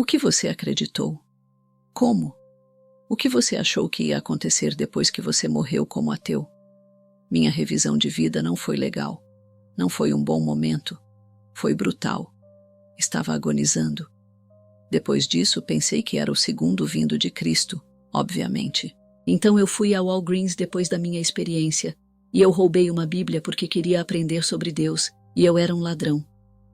O que você acreditou? Como? O que você achou que ia acontecer depois que você morreu como ateu? Minha revisão de vida não foi legal. Não foi um bom momento. Foi brutal. Estava agonizando. Depois disso, pensei que era o segundo vindo de Cristo, obviamente. Então eu fui ao Walgreens depois da minha experiência, e eu roubei uma Bíblia porque queria aprender sobre Deus, e eu era um ladrão.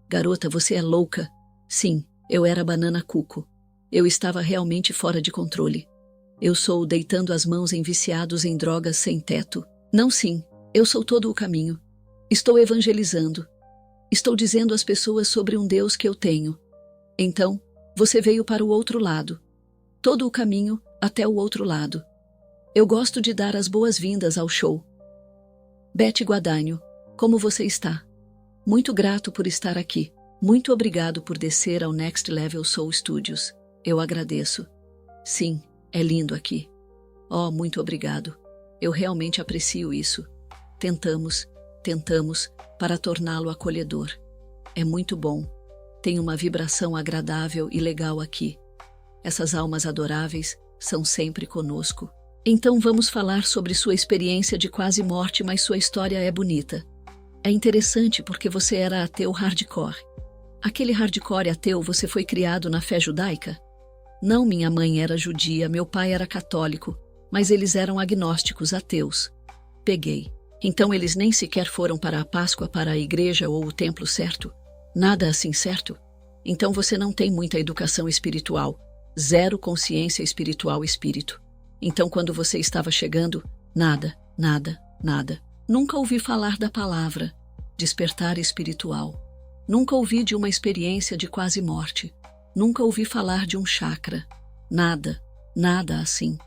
Garota, você é louca? Sim, eu era banana cuco. Eu estava realmente fora de controle. Eu sou deitando as mãos em viciados em drogas sem teto. Não, sim, eu sou todo o caminho. Estou evangelizando. Estou dizendo às pessoas sobre um Deus que eu tenho. Então, você veio para o outro lado. Todo o caminho até o outro lado. Eu gosto de dar as boas-vindas ao show. Beth Guadagno, como você está? Muito grato por estar aqui. Muito obrigado por descer ao Next Level Soul Studios. Eu agradeço. Sim, é lindo aqui. Oh, muito obrigado. Eu realmente aprecio isso. Tentamos, para torná-lo acolhedor. É muito bom. Tem uma vibração agradável e legal aqui. Essas almas adoráveis são sempre conosco. Então vamos falar sobre sua experiência de quase morte, mas sua história é bonita. É interessante porque você era ateu hardcore. Aquele hardcore ateu, você foi criado na fé judaica? Não, minha mãe era judia, meu pai era católico, mas eles eram agnósticos, ateus. Peguei. Então eles nem sequer foram para a Páscoa, para a igreja ou o templo, certo? Nada assim, certo? Então você não tem muita educação espiritual. Zero consciência espiritual, espírito. Então quando você estava chegando, nada. Nunca ouvi falar da palavra despertar espiritual. Nunca ouvi de uma experiência de quase morte. Nunca ouvi falar de um chakra. Nada assim.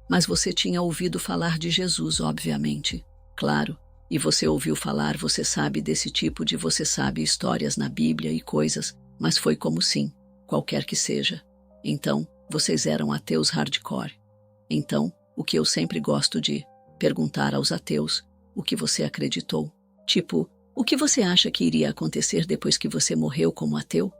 Mas você tinha ouvido falar de Jesus, obviamente. Claro. E você ouviu falar, você sabe desse tipo de você sabe histórias na Bíblia e coisas, mas foi como sim, qualquer que seja. Então, vocês eram ateus hardcore. Então, o que eu sempre gosto de perguntar aos ateus, o que você acreditou? Tipo, o que você acha que iria acontecer depois que você morreu como ateu?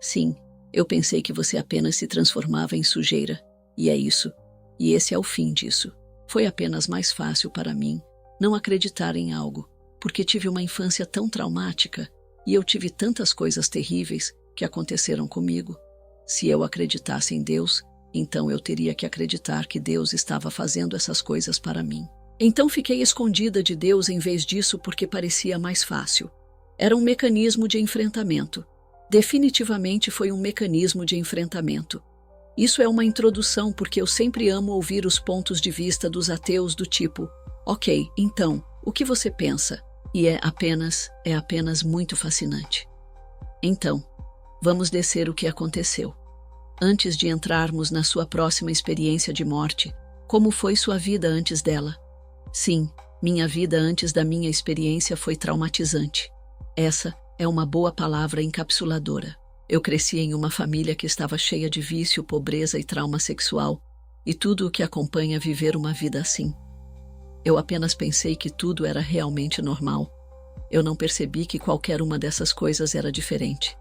Sim, eu pensei que você apenas se transformava em sujeira. E é isso. E esse é o fim disso. Foi apenas mais fácil para mim não acreditar em algo, porque tive uma infância tão traumática e eu tive tantas coisas terríveis que aconteceram comigo. Se eu acreditasse em Deus, então eu teria que acreditar que Deus estava fazendo essas coisas para mim. Então fiquei escondida de Deus em vez disso porque parecia mais fácil. Era um mecanismo de enfrentamento. Definitivamente foi um mecanismo de enfrentamento. Isso é uma introdução porque eu sempre amo ouvir os pontos de vista dos ateus do tipo, ok, então, o que você pensa? E é apenas muito fascinante. Então, vamos descer o que aconteceu. Antes de entrarmos na sua próxima experiência de morte, como foi sua vida antes dela? Sim, minha vida antes da minha experiência foi traumatizante. Essa é uma boa palavra encapsuladora. Eu cresci em uma família que estava cheia de vício, pobreza e trauma sexual, e tudo o que acompanha viver uma vida assim. Eu apenas pensei que tudo era realmente normal. Eu não percebi que qualquer uma dessas coisas era diferente.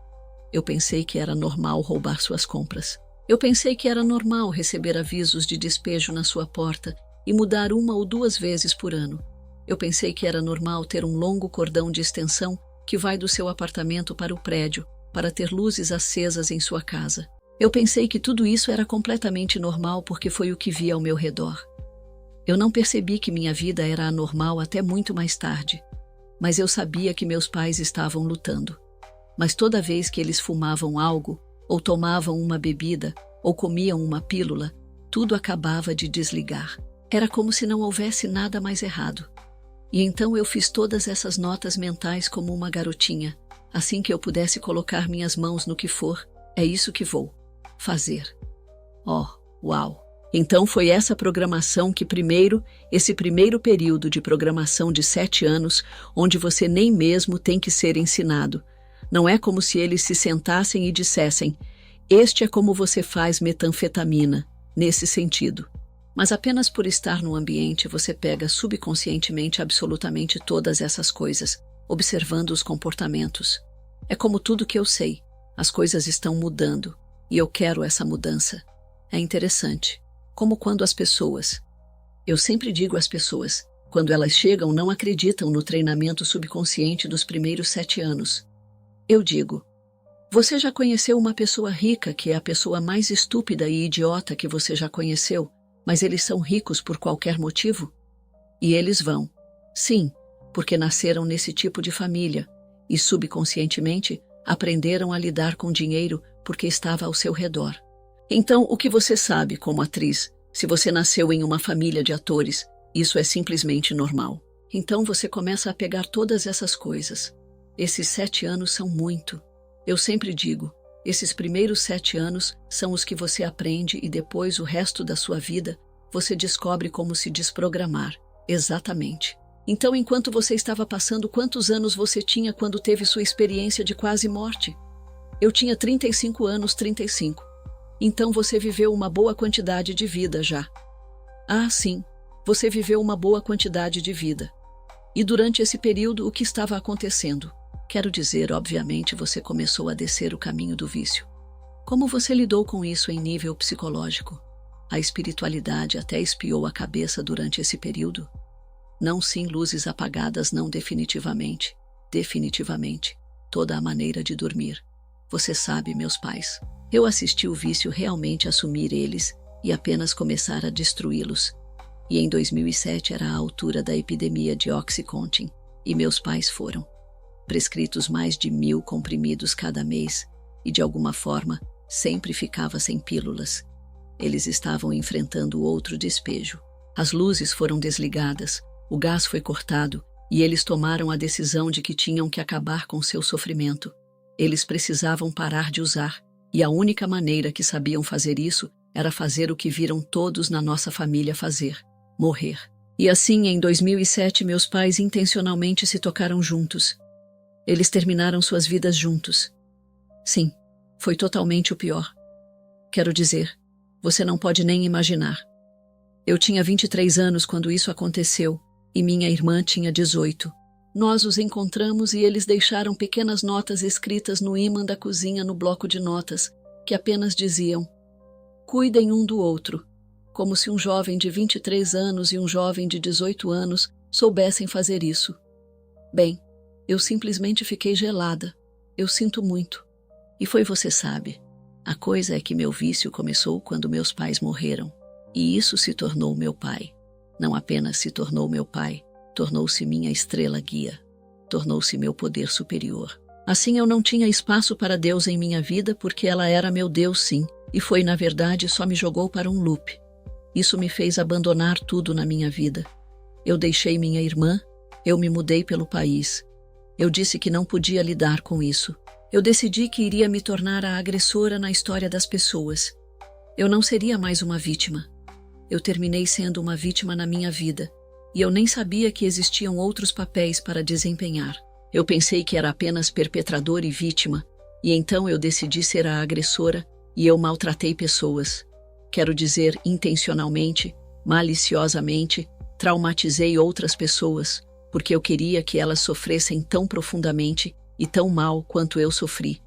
Eu pensei que era normal roubar suas compras. Eu pensei que era normal receber avisos de despejo na sua porta e mudar 1 ou 2 vezes por ano. Eu pensei que era normal ter um longo cordão de extensão que vai do seu apartamento para o prédio, para ter luzes acesas em sua casa. Eu pensei que tudo isso era completamente normal porque foi o que vi ao meu redor. Eu não percebi que minha vida era anormal até muito mais tarde, mas eu sabia que meus pais estavam lutando. Mas toda vez que eles fumavam algo, ou tomavam uma bebida, ou comiam uma pílula, tudo acabava de desligar. Era como se não houvesse nada mais errado. E então eu fiz todas essas notas mentais como uma garotinha. Assim que eu pudesse colocar minhas mãos no que for, é isso que vou fazer. Oh, uau! Então foi essa programação que esse primeiro período de programação de 7 anos, onde você nem mesmo tem que ser ensinado. Não é como se eles se sentassem e dissessem, este é como você faz metanfetamina, nesse sentido. Mas apenas por estar no ambiente você pega subconscientemente absolutamente todas essas coisas, observando os comportamentos. É como tudo que eu sei, as coisas estão mudando. E eu quero essa mudança. É interessante. Como quando as pessoas... Eu sempre digo às pessoas, quando elas chegam, não acreditam no treinamento subconsciente dos primeiros 7 anos. Eu digo, você já conheceu uma pessoa rica que é a pessoa mais estúpida e idiota que você já conheceu, mas eles são ricos por qualquer motivo? E eles vão. Sim, porque nasceram nesse tipo de família e subconscientemente aprenderam a lidar com dinheiro porque estava ao seu redor. Então, o que você sabe como atriz, se você nasceu em uma família de atores, isso é simplesmente normal. Então você começa a pegar todas essas coisas. Esses 7 anos são muito. Eu sempre digo, esses primeiros 7 anos são os que você aprende e depois o resto da sua vida você descobre como se desprogramar. Exatamente. Então, enquanto você estava passando, quantos anos você tinha quando teve sua experiência de quase morte? Eu tinha 35 anos, 35. Então você viveu uma boa quantidade de vida já. Ah, sim, você viveu uma boa quantidade de vida. E durante esse período, o que estava acontecendo? Quero dizer, obviamente, você começou a descer o caminho do vício. Como você lidou com isso em nível psicológico? A espiritualidade até espiou a cabeça durante esse período? Não, sim, luzes apagadas, não, definitivamente. Definitivamente. Toda a maneira de dormir. Você sabe, meus pais. Eu assisti o vício realmente assumir eles e apenas começar a destruí-los. E em 2007 era a altura da epidemia de Oxycontin, e meus pais foram prescritos mais de 1000 comprimidos cada mês, e de alguma forma sempre ficava sem pílulas. Eles estavam enfrentando outro despejo. As luzes foram desligadas, o gás foi cortado, e eles tomaram a decisão de que tinham que acabar com seu sofrimento. Eles precisavam parar de usar, e a única maneira que sabiam fazer isso era fazer o que viram todos na nossa família fazer: morrer. E assim, em 2007, meus pais intencionalmente se tocaram juntos. Eles terminaram suas vidas juntos. Sim, foi totalmente o pior. Quero dizer, você não pode nem imaginar. Eu tinha 23 anos quando isso aconteceu, e minha irmã tinha 18. Nós os encontramos e eles deixaram pequenas notas escritas no ímã da cozinha no bloco de notas, que apenas diziam: cuidem um do outro, como se um jovem de 23 anos e um jovem de 18 anos soubessem fazer isso. Bem, eu simplesmente fiquei gelada. Eu sinto muito. E foi, você sabe, a coisa é que meu vício começou quando meus pais morreram, e isso se tornou meu pai. Não apenas se tornou meu pai, tornou-se minha estrela guia, tornou-se meu poder superior. Assim eu não tinha espaço para Deus em minha vida porque ela era meu Deus, sim, e foi, na verdade, só me jogou para um loop. Isso me fez abandonar tudo na minha vida. Eu deixei minha irmã, eu me mudei pelo país. Eu disse que não podia lidar com isso. Eu decidi que iria me tornar a agressora na história das pessoas. Eu não seria mais uma vítima. Eu terminei sendo uma vítima na minha vida, e eu nem sabia que existiam outros papéis para desempenhar. Eu pensei que era apenas perpetrador e vítima, e então eu decidi ser a agressora, e eu maltratei pessoas. Quero dizer, intencionalmente, maliciosamente, traumatizei outras pessoas, porque eu queria que elas sofressem tão profundamente e tão mal quanto eu sofri.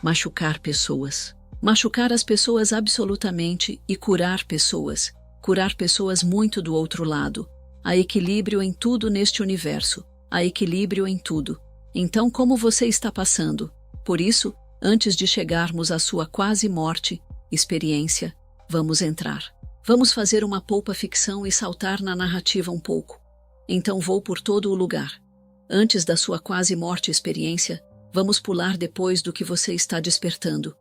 Machucar pessoas. Machucar as pessoas absolutamente e curar pessoas. Curar pessoas muito do outro lado. Há equilíbrio em tudo neste universo. Há equilíbrio em tudo. Então, como você está passando? Por isso, antes de chegarmos à sua quase morte, experiência, vamos entrar. Vamos fazer uma poupa ficção e saltar na narrativa um pouco. Então vou por todo o lugar. Antes da sua quase morte experiência, vamos pular depois do que você está despertando.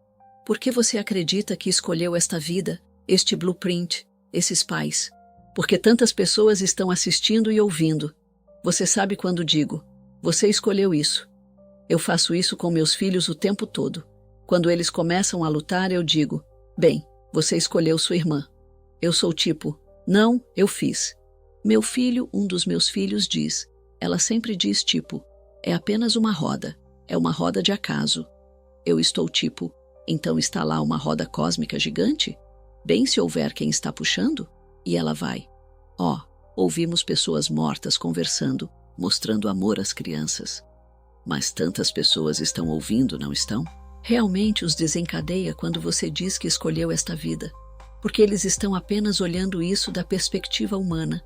Por que você acredita que escolheu esta vida, este blueprint, esses pais? Porque tantas pessoas estão assistindo e ouvindo. Você sabe quando digo, você escolheu isso. Eu faço isso com meus filhos o tempo todo. Quando eles começam a lutar, eu digo, bem, você escolheu sua irmã. Eu sou tipo, não, eu fiz. Meu filho, um dos meus filhos diz, ela sempre diz tipo, é apenas uma roda, é uma roda de acaso. Eu estou tipo, então está lá uma roda cósmica gigante? Bem, se houver quem está puxando, e ela vai. Ouvimos pessoas mortas conversando, mostrando amor às crianças. Mas tantas pessoas estão ouvindo, não estão? realmente os desencadeia quando você diz que escolheu esta vida, porque eles estão apenas olhando isso da perspectiva humana,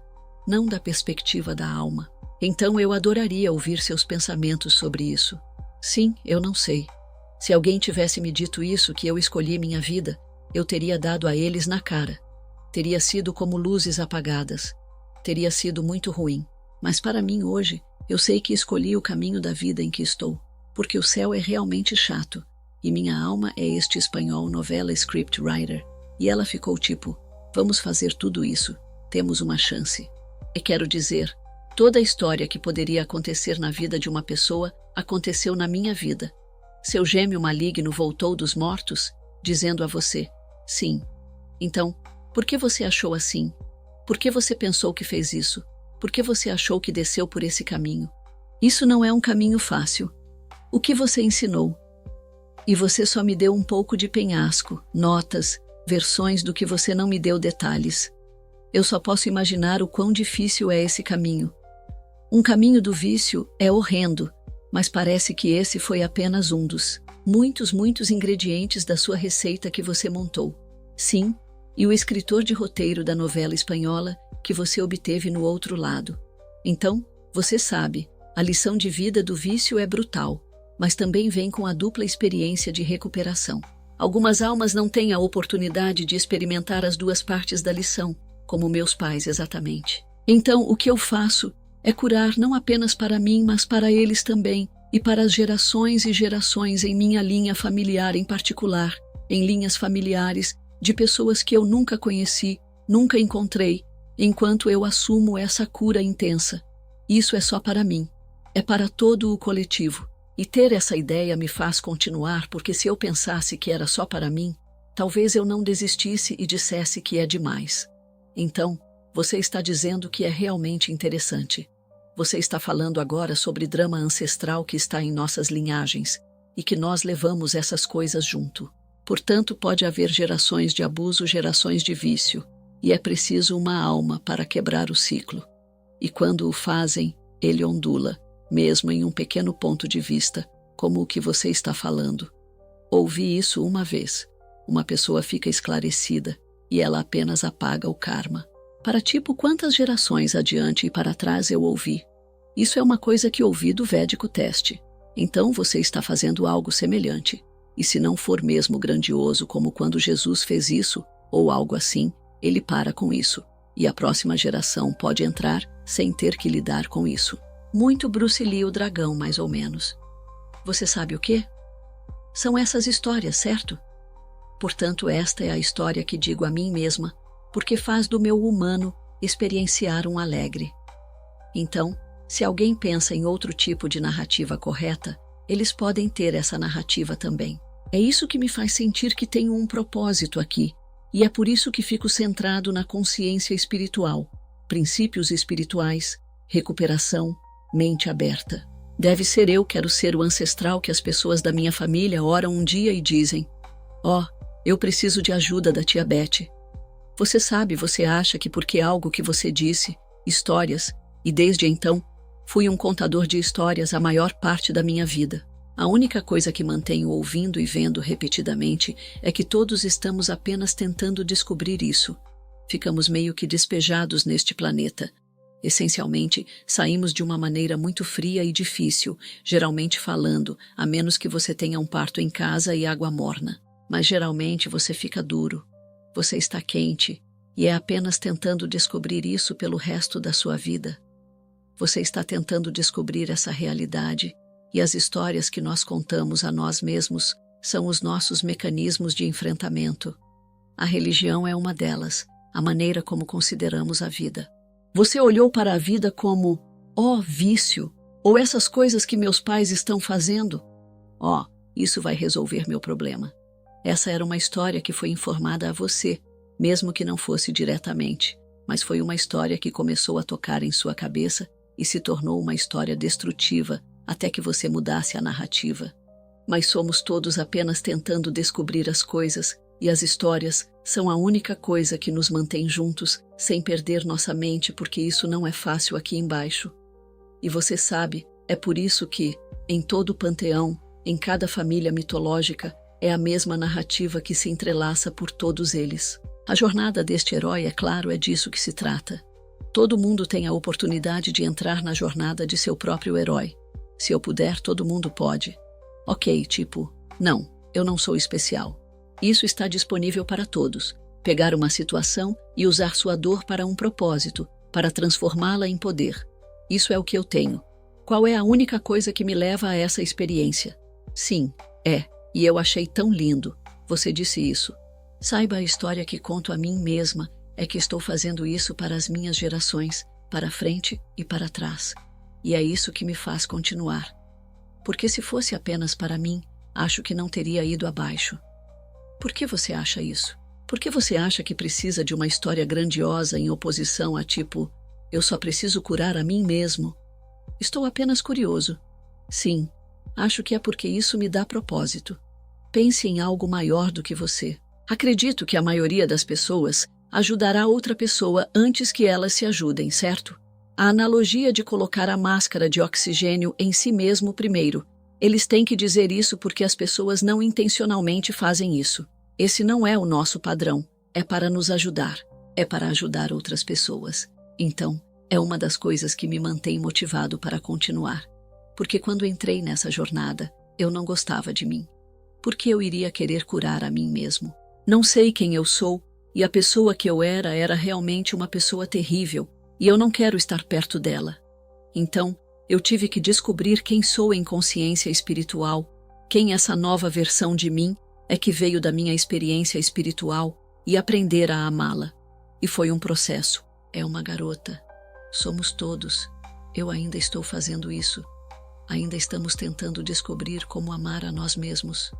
não da perspectiva da alma. Então eu adoraria ouvir seus pensamentos sobre isso. Sim, eu não sei. Se alguém tivesse me dito isso, que eu escolhi minha vida, eu teria dado a eles na cara. Teria sido como luzes apagadas. Teria sido muito ruim. Mas para mim hoje, eu sei que escolhi o caminho da vida em que estou, porque o céu é realmente chato, e minha alma é este espanhol novela scriptwriter, e ela ficou tipo, vamos fazer tudo isso, temos uma chance. E quero dizer, toda a história que poderia acontecer na vida de uma pessoa aconteceu na minha vida. Seu gêmeo maligno voltou dos mortos, dizendo a você, sim. Então, por que você achou assim? Por que você pensou que fez isso? Por que você achou que desceu por esse caminho? Isso não é um caminho fácil. O que você ensinou? E você só me deu um pouco de penhasco, notas, versões do que você não me deu detalhes. Eu só posso imaginar o quão difícil é esse caminho. Um caminho do vício é horrendo, mas parece que esse foi apenas um dos muitos ingredientes da sua receita que você montou. Sim, e o escritor de roteiro da novela espanhola que você obteve no outro lado. Então, você sabe, a lição de vida do vício é brutal, mas também vem com a dupla experiência de recuperação. Algumas almas não têm a oportunidade de experimentar as duas partes da lição, como meus pais exatamente. Então, o que eu faço é curar não apenas para mim, mas para eles também, e para as gerações e gerações em minha linha familiar em particular, em linhas familiares de pessoas que eu nunca conheci, nunca encontrei, enquanto eu assumo essa cura intensa. Isso é só para mim, é para todo o coletivo. E ter essa ideia me faz continuar, porque se eu pensasse que era só para mim, talvez eu não desistisse e dissesse que é demais. Então, você está dizendo que é realmente interessante. Você está falando agora sobre drama ancestral que está em nossas linhagens, e que nós levamos essas coisas junto. Portanto, pode haver gerações de abuso, gerações de vício, e é preciso uma alma para quebrar o ciclo. E quando o fazem, ele ondula, mesmo em um pequeno ponto de vista, como o que você está falando. Ouvi isso uma vez. Uma pessoa fica esclarecida, e ela apenas apaga o karma. Para tipo quantas gerações adiante e para trás eu ouvi. Isso é uma coisa que ouvi do védico teste. Então você está fazendo algo semelhante. E se não for mesmo grandioso como quando Jesus fez isso, ou algo assim, ele para com isso. E a próxima geração pode entrar sem ter que lidar com isso. Muito Bruce Lee o dragão, mais ou menos. Você sabe o quê? São essas histórias, certo? Portanto, esta é a história que digo a mim mesma, porque faz do meu humano experienciar um alegre. Então, se alguém pensa em outro tipo de narrativa correta, eles podem ter essa narrativa também. É isso que me faz sentir que tenho um propósito aqui, e é por isso que fico centrado na consciência espiritual, princípios espirituais, recuperação, mente aberta. Deve ser eu quero ser o ancestral que as pessoas da minha família oram um dia e dizem, eu preciso de ajuda da tia Beth. Você sabe, você acha que porque algo que você disse, histórias, e desde então, fui um contador de histórias a maior parte da minha vida. A única coisa que mantenho ouvindo e vendo repetidamente é que todos estamos apenas tentando descobrir isso. Ficamos meio que despejados neste planeta. Essencialmente, saímos de uma maneira muito fria e difícil, geralmente falando, a menos que você tenha um parto em casa e água morna. Mas geralmente você fica duro. Você está quente, e é apenas tentando descobrir isso pelo resto da sua vida. Você está tentando descobrir essa realidade, e as histórias que nós contamos a nós mesmos são os nossos mecanismos de enfrentamento. A religião é uma delas, a maneira como consideramos a vida. Você olhou para a vida como, vício, ou essas coisas que meus pais estão fazendo? Isso vai resolver meu problema. Essa era uma história que foi informada a você, mesmo que não fosse diretamente, mas foi uma história que começou a tocar em sua cabeça e se tornou uma história destrutiva até que você mudasse a narrativa. Mas somos todos apenas tentando descobrir as coisas, e as histórias são a única coisa que nos mantém juntos, sem perder nossa mente, porque isso não é fácil aqui embaixo. E você sabe, é por isso que, em todo o panteão, em cada família mitológica, é a mesma narrativa que se entrelaça por todos eles. A jornada deste herói, é claro, é disso que se trata. Todo mundo tem a oportunidade de entrar na jornada de seu próprio herói. Se eu puder, todo mundo pode. Ok, tipo, não, eu não sou especial. Isso está disponível para todos. Pegar uma situação e usar sua dor para um propósito, para transformá-la em poder. Isso é o que eu tenho. Qual é a única coisa que me leva a essa experiência? Sim, e eu achei tão lindo. Você disse isso. Saiba, a história que conto a mim mesma é que estou fazendo isso para as minhas gerações, para frente e para trás. E é isso que me faz continuar. Porque se fosse apenas para mim, acho que não teria ido abaixo. Por que você acha isso? Por que você acha que precisa de uma história grandiosa em oposição a tipo, eu só preciso curar a mim mesmo? Estou apenas curioso. Sim, acho que é porque isso me dá propósito. Pense em algo maior do que você. Acredito que a maioria das pessoas ajudará outra pessoa antes que elas se ajudem, certo? A analogia de colocar a máscara de oxigênio em si mesmo primeiro. Eles têm que dizer isso porque as pessoas não intencionalmente fazem isso. Esse não é o nosso padrão. É para nos ajudar. É para ajudar outras pessoas. Então, é uma das coisas que me mantém motivado para continuar. Porque quando entrei nessa jornada, eu não gostava de mim. Por que eu iria querer curar a mim mesmo? Não sei quem eu sou, e a pessoa que eu era realmente uma pessoa terrível, e eu não quero estar perto dela. Então, eu tive que descobrir quem sou em consciência espiritual, quem essa nova versão de mim é que veio da minha experiência espiritual, e aprender a amá-la. E foi um processo. É uma garota. Somos todos. Eu ainda estou fazendo isso. Ainda estamos tentando descobrir como amar a nós mesmos.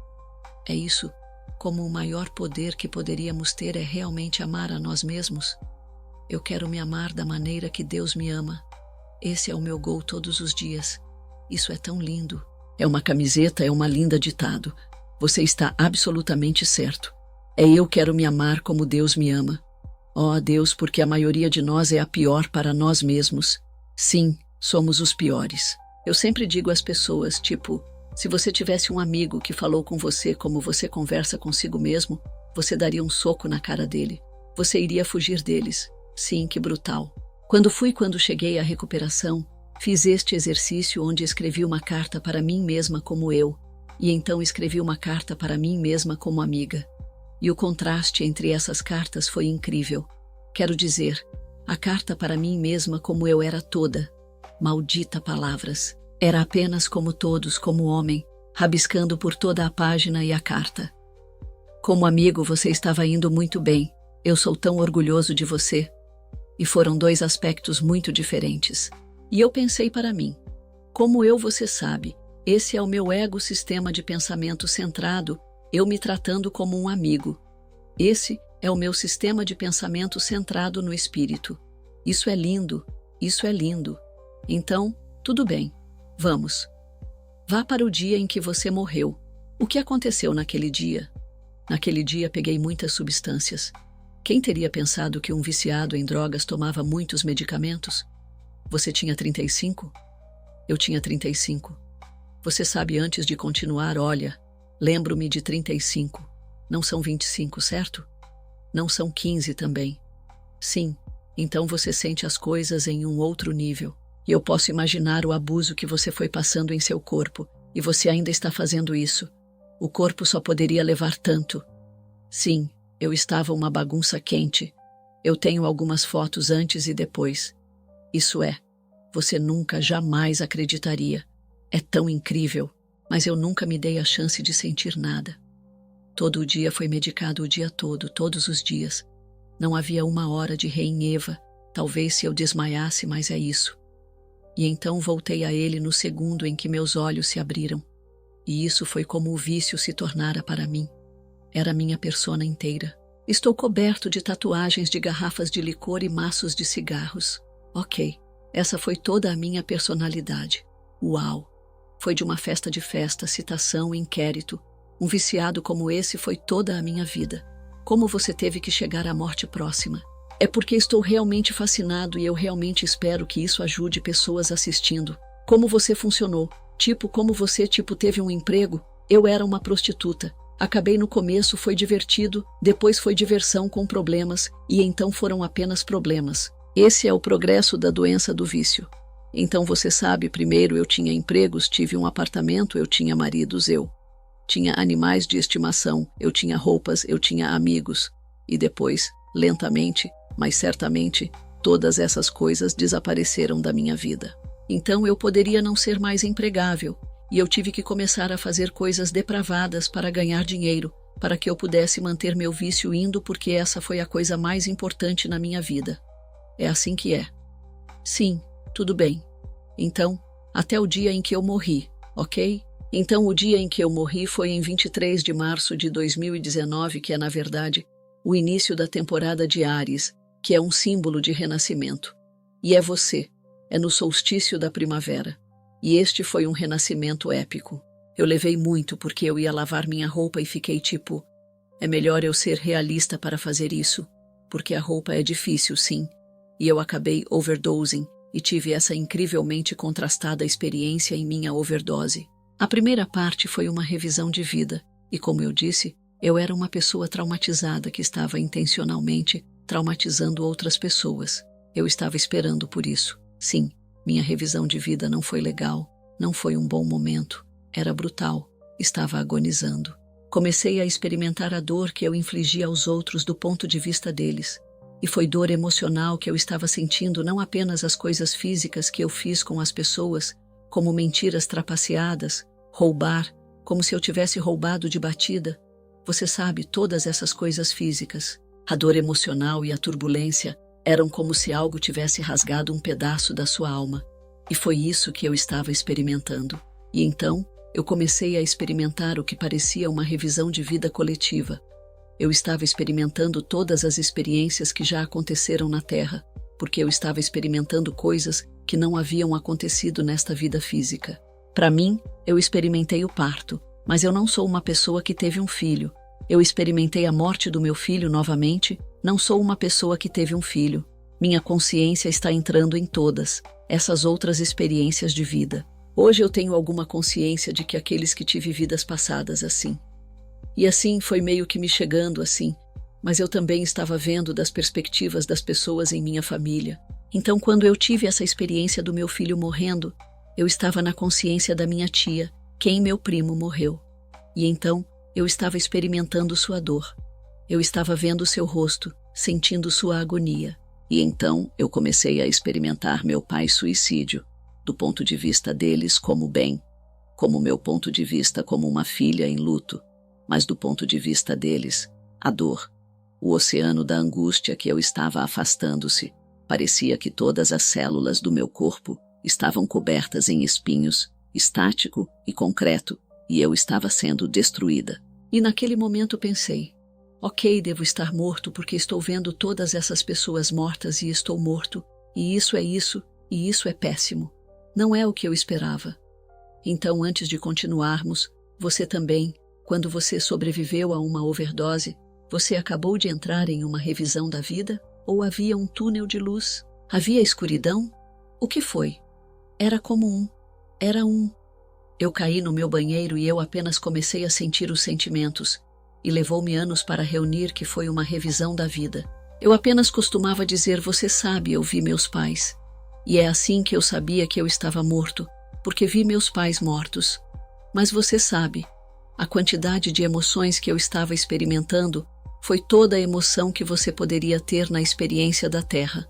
É isso. Como o maior poder que poderíamos ter é realmente amar a nós mesmos. Eu quero me amar da maneira que Deus me ama. Esse é o meu goal todos os dias. Isso é tão lindo. É uma camiseta, é uma linda ditado. Você está absolutamente certo. Eu quero me amar como Deus me ama. Oh, Deus, porque a maioria de nós é a pior para nós mesmos. Sim, somos os piores. Eu sempre digo às pessoas, tipo, se você tivesse um amigo que falou com você como você conversa consigo mesmo, você daria um soco na cara dele. Você iria fugir deles. Sim, que brutal. Quando cheguei à recuperação, fiz este exercício onde escrevi uma carta para mim mesma como eu, e então escrevi uma carta para mim mesma como amiga. E o contraste entre essas cartas foi incrível. Quero dizer, a carta para mim mesma como eu era toda. Maldita palavras. Era apenas como todos, como homem, rabiscando por toda a página e a carta. Como amigo, você estava indo muito bem. Eu sou tão orgulhoso de você. E foram dois aspectos muito diferentes. E eu pensei para mim, como você sabe, esse é o meu ego-sistema de pensamento centrado, eu me tratando como um amigo. Esse é o meu sistema de pensamento centrado no espírito. Isso é lindo, isso é lindo. Então, tudo bem, vamos. Vá para o dia em que você morreu. O que aconteceu naquele dia? Naquele dia peguei muitas substâncias. Quem teria pensado que um viciado em drogas tomava muitos medicamentos? Você tinha 35? Eu tinha 35. Você sabe, antes de continuar, olha, lembro-me de 35. Não são 25, certo? Não são 15 também. Sim, então você sente as coisas em um outro nível. E eu posso imaginar o abuso que você foi passando em seu corpo, e você ainda está fazendo isso. O corpo só poderia levar tanto. Sim, eu estava uma bagunça quente. Eu tenho algumas fotos antes e depois. Isso é, você nunca, jamais acreditaria. É tão incrível, mas eu nunca me dei a chance de sentir nada. Todo o dia foi medicado o dia todo, todos os dias. Não havia uma hora de Eva, talvez se eu desmaiasse, mas é isso. E então voltei a ele no segundo em que meus olhos se abriram. E isso foi como o vício se tornara para mim. Era minha persona inteira. Estou coberto de tatuagens de garrafas de licor e maços de cigarros. Ok, essa foi toda a minha personalidade. Uau! Foi de uma festa de festa, citação, inquérito. Um viciado como esse foi toda a minha vida. Como você teve que chegar à morte próxima? É porque estou realmente fascinado e eu realmente espero que isso ajude pessoas assistindo. Como você funcionou? Tipo, como você, teve um emprego? Eu era uma prostituta. Acabei no começo, foi divertido, depois foi diversão com problemas, e então foram apenas problemas. Esse é o progresso da doença do vício. Então você sabe, primeiro eu tinha empregos, tive um apartamento, eu tinha maridos, eu tinha animais de estimação, eu tinha roupas, eu tinha amigos. E depois, lentamente, mas certamente, todas essas coisas desapareceram da minha vida. Então eu poderia não ser mais empregável, e eu tive que começar a fazer coisas depravadas para ganhar dinheiro, para que eu pudesse manter meu vício indo, porque essa foi a coisa mais importante na minha vida. É assim que é. Sim, tudo bem. Então, até o dia em que eu morri, ok? Então o dia em que eu morri foi em 23 de março de 2019, que é, na verdade, o início da temporada de Áries, que é um símbolo de renascimento. E é você, é no solstício da primavera. E este foi um renascimento épico. Eu levei muito porque eu ia lavar minha roupa e fiquei tipo, é melhor eu ser realista para fazer isso, porque a roupa é difícil, sim. E eu acabei overdosing e tive essa incrivelmente contrastada experiência em minha overdose. A primeira parte foi uma revisão de vida, e como eu disse, eu era uma pessoa traumatizada que estava intencionalmente traumatizando outras pessoas. Eu estava esperando por isso. Sim, minha revisão de vida não foi legal, não foi um bom momento, era brutal, estava agonizando. Comecei a experimentar a dor que eu infligia aos outros do ponto de vista deles. E foi dor emocional que eu estava sentindo, não apenas as coisas físicas que eu fiz com as pessoas, como mentiras trapaceadas, roubar, como se eu tivesse roubado de batida. Você sabe, todas essas coisas físicas. A dor emocional e a turbulência eram como se algo tivesse rasgado um pedaço da sua alma. E foi isso que eu estava experimentando. E então, eu comecei a experimentar o que parecia uma revisão de vida coletiva. Eu estava experimentando todas as experiências que já aconteceram na Terra, porque eu estava experimentando coisas que não haviam acontecido nesta vida física. Para mim, eu experimentei o parto, mas eu não sou uma pessoa que teve um filho. Eu experimentei a morte do meu filho novamente, não sou uma pessoa que teve um filho. Minha consciência está entrando em todas essas outras experiências de vida. Hoje eu tenho alguma consciência de que aqueles que tive vidas passadas assim. E assim foi meio que me chegando assim, mas eu também estava vendo das perspectivas das pessoas em minha família. Então quando eu tive essa experiência do meu filho morrendo, eu estava na consciência da minha tia, quem meu primo morreu. E então eu estava experimentando sua dor. Eu estava vendo seu rosto, sentindo sua agonia. E então eu comecei a experimentar meu pai suicídio, do ponto de vista deles como bem, como meu ponto de vista como uma filha em luto, mas do ponto de vista deles, a dor, o oceano da angústia que eu estava afastando-se. Parecia que todas as células do meu corpo estavam cobertas em espinhos, estático e concreto, e eu estava sendo destruída. E naquele momento pensei, ok, devo estar morto porque estou vendo todas essas pessoas mortas e estou morto, e isso, e isso é péssimo. Não é o que eu esperava. Então, antes de continuarmos, você também, quando você sobreviveu a uma overdose, você acabou de entrar em uma revisão da vida? Ou havia um túnel de luz? Havia escuridão? O que foi? Era como era um. Eu caí no meu banheiro e eu apenas comecei a sentir os sentimentos, e levou-me anos para reunir que foi uma revisão da vida. Eu apenas costumava dizer, você sabe, eu vi meus pais. E é assim que eu sabia que eu estava morto, porque vi meus pais mortos. Mas você sabe, a quantidade de emoções que eu estava experimentando foi toda a emoção que você poderia ter na experiência da Terra.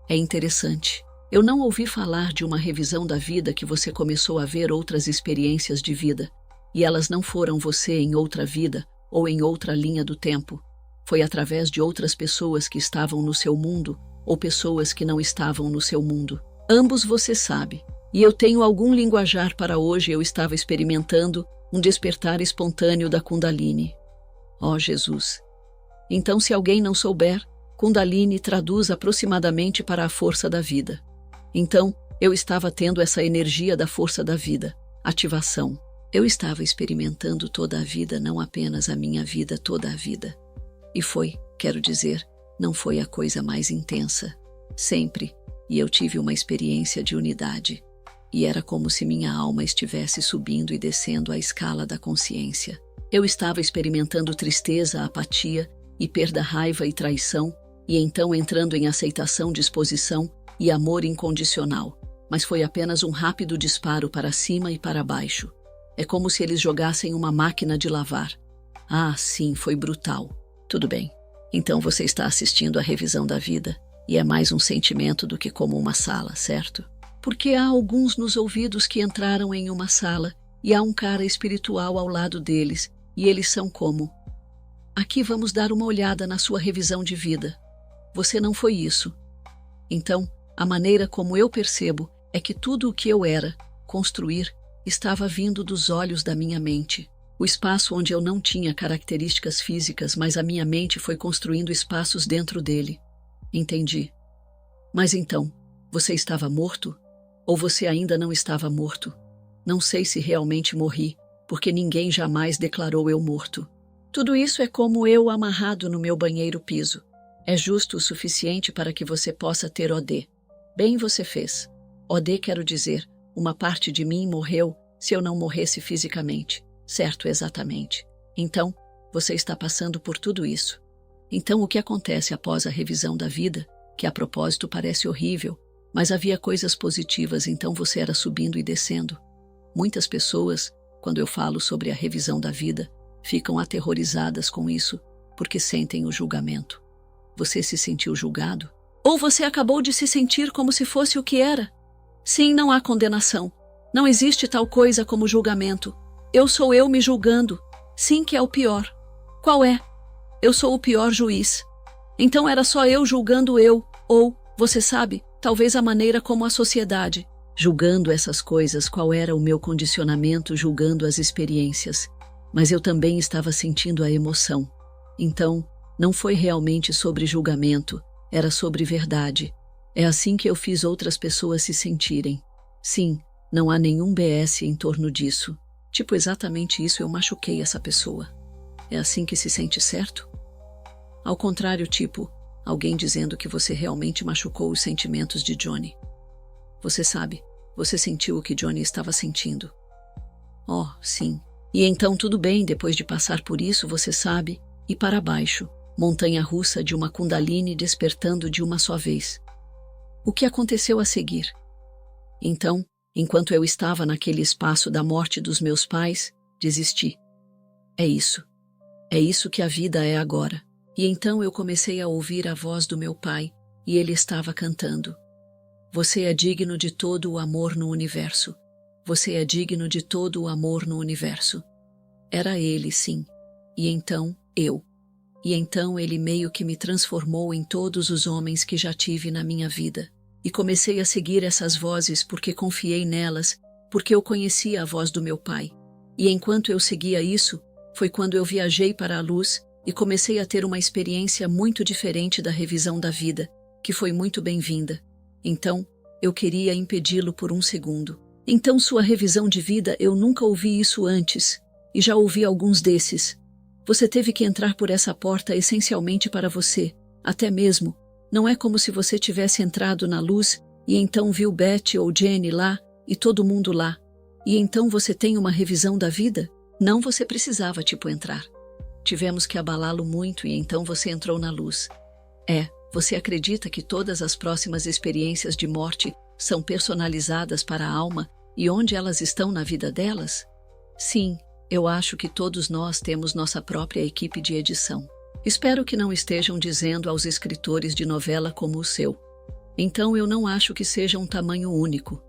É interessante. Eu não ouvi falar de uma revisão da vida que você começou a ver outras experiências de vida, e elas não foram você em outra vida ou em outra linha do tempo. Foi através de outras pessoas que estavam no seu mundo ou pessoas que não estavam no seu mundo. Ambos você sabe. E eu tenho algum linguajar para hoje. Eu estava experimentando um despertar espontâneo da Kundalini. Oh, Jesus! Então, se alguém não souber, Kundalini traduz aproximadamente para a força da vida. Então, eu estava tendo essa energia da força da vida, ativação. Eu estava experimentando toda a vida, não apenas a minha vida, toda a vida. E foi, quero dizer, não foi a coisa mais intensa. Sempre. E eu tive uma experiência de unidade. e era como se minha alma estivesse subindo e descendo a escala da consciência. Eu estava experimentando tristeza, apatia e perda, raiva e traição, e então entrando em aceitação, disposição e amor incondicional. Mas foi apenas um rápido disparo para cima e para baixo. É como se eles jogassem uma máquina de lavar. Ah, sim, foi brutal. Tudo bem. Então você está assistindo à revisão da vida, e é mais um sentimento do que como uma sala, certo? Porque há alguns nos ouvidos que entraram em uma sala, e há um cara espiritual ao lado deles, e eles são como: aqui vamos dar uma olhada na sua revisão de vida. Você não foi isso. Então, a maneira como eu percebo é que tudo o que eu era, construir, estava vindo dos olhos da minha mente. O espaço onde eu não tinha características físicas, mas a minha mente foi construindo espaços dentro dele. Entendi. Mas então, você estava morto? Ou você ainda não estava morto? Não sei se realmente morri, porque ninguém jamais declarou eu morto. Tudo isso é como eu amarrado no meu banheiro piso. É justo o suficiente para que você possa ter OD. Bem você fez. OD quero dizer, uma parte de mim morreu se eu não morresse fisicamente. Certo, exatamente. Então, você está passando por tudo isso. Então, o que acontece após a revisão da vida, que a propósito parece horrível, mas havia coisas positivas, então você era subindo e descendo. Muitas pessoas, quando eu falo sobre a revisão da vida, ficam aterrorizadas com isso, porque sentem o julgamento. Você se sentiu julgado? Ou você acabou de se sentir como se fosse o que era? Sim, não há condenação. Não existe tal coisa como julgamento. Eu sou eu me julgando. Sim, que é o pior. Qual é? Eu sou o pior juiz. Então era só eu julgando eu, ou, você sabe, talvez a maneira como a sociedade, julgando essas coisas, qual era o meu condicionamento, julgando as experiências. Mas eu também estava sentindo a emoção. Então, não foi realmente sobre julgamento, era sobre verdade. É assim que eu fiz outras pessoas se sentirem. Sim, não há nenhum BS em torno disso. Tipo, exatamente isso, eu machuquei essa pessoa. É assim que se sente certo? Ao contrário, tipo, alguém dizendo que você realmente machucou os sentimentos de Johnny. Você sabe, você sentiu o que Johnny estava sentindo. Oh, sim. E então tudo bem, depois de passar por isso, você sabe, e para baixo, montanha-russa de uma Kundalini despertando de uma só vez. O que aconteceu a seguir? Então, enquanto eu estava naquele espaço da morte dos meus pais, desisti. É isso. É isso que a vida é agora. E então eu comecei a ouvir a voz do meu pai, e ele estava cantando. Você é digno de todo o amor no universo. Você é digno de todo o amor no universo. Era ele, sim. E então, eu. E então ele meio que me transformou em todos os homens que já tive na minha vida. E comecei a seguir essas vozes porque confiei nelas, porque eu conhecia a voz do meu pai. E enquanto eu seguia isso, foi quando eu viajei para a luz e comecei a ter uma experiência muito diferente da revisão da vida, que foi muito bem-vinda. Então, eu queria impedi-lo por um segundo. Então sua revisão de vida, eu nunca ouvi isso antes, e já ouvi alguns desses. Você teve que entrar por essa porta essencialmente para você, até mesmo. Não é como se você tivesse entrado na luz e então viu Betty ou Jenny lá e todo mundo lá. E então você tem uma revisão da vida? Não, você precisava, entrar. Tivemos que abalá-lo muito e então você entrou na luz. Você acredita que todas as próximas experiências de morte são personalizadas para a alma e onde elas estão na vida delas? Sim, eu acho que todos nós temos nossa própria equipe de edição. Espero que não estejam dizendo aos escritores de novela como o seu. Então eu não acho que seja um tamanho único.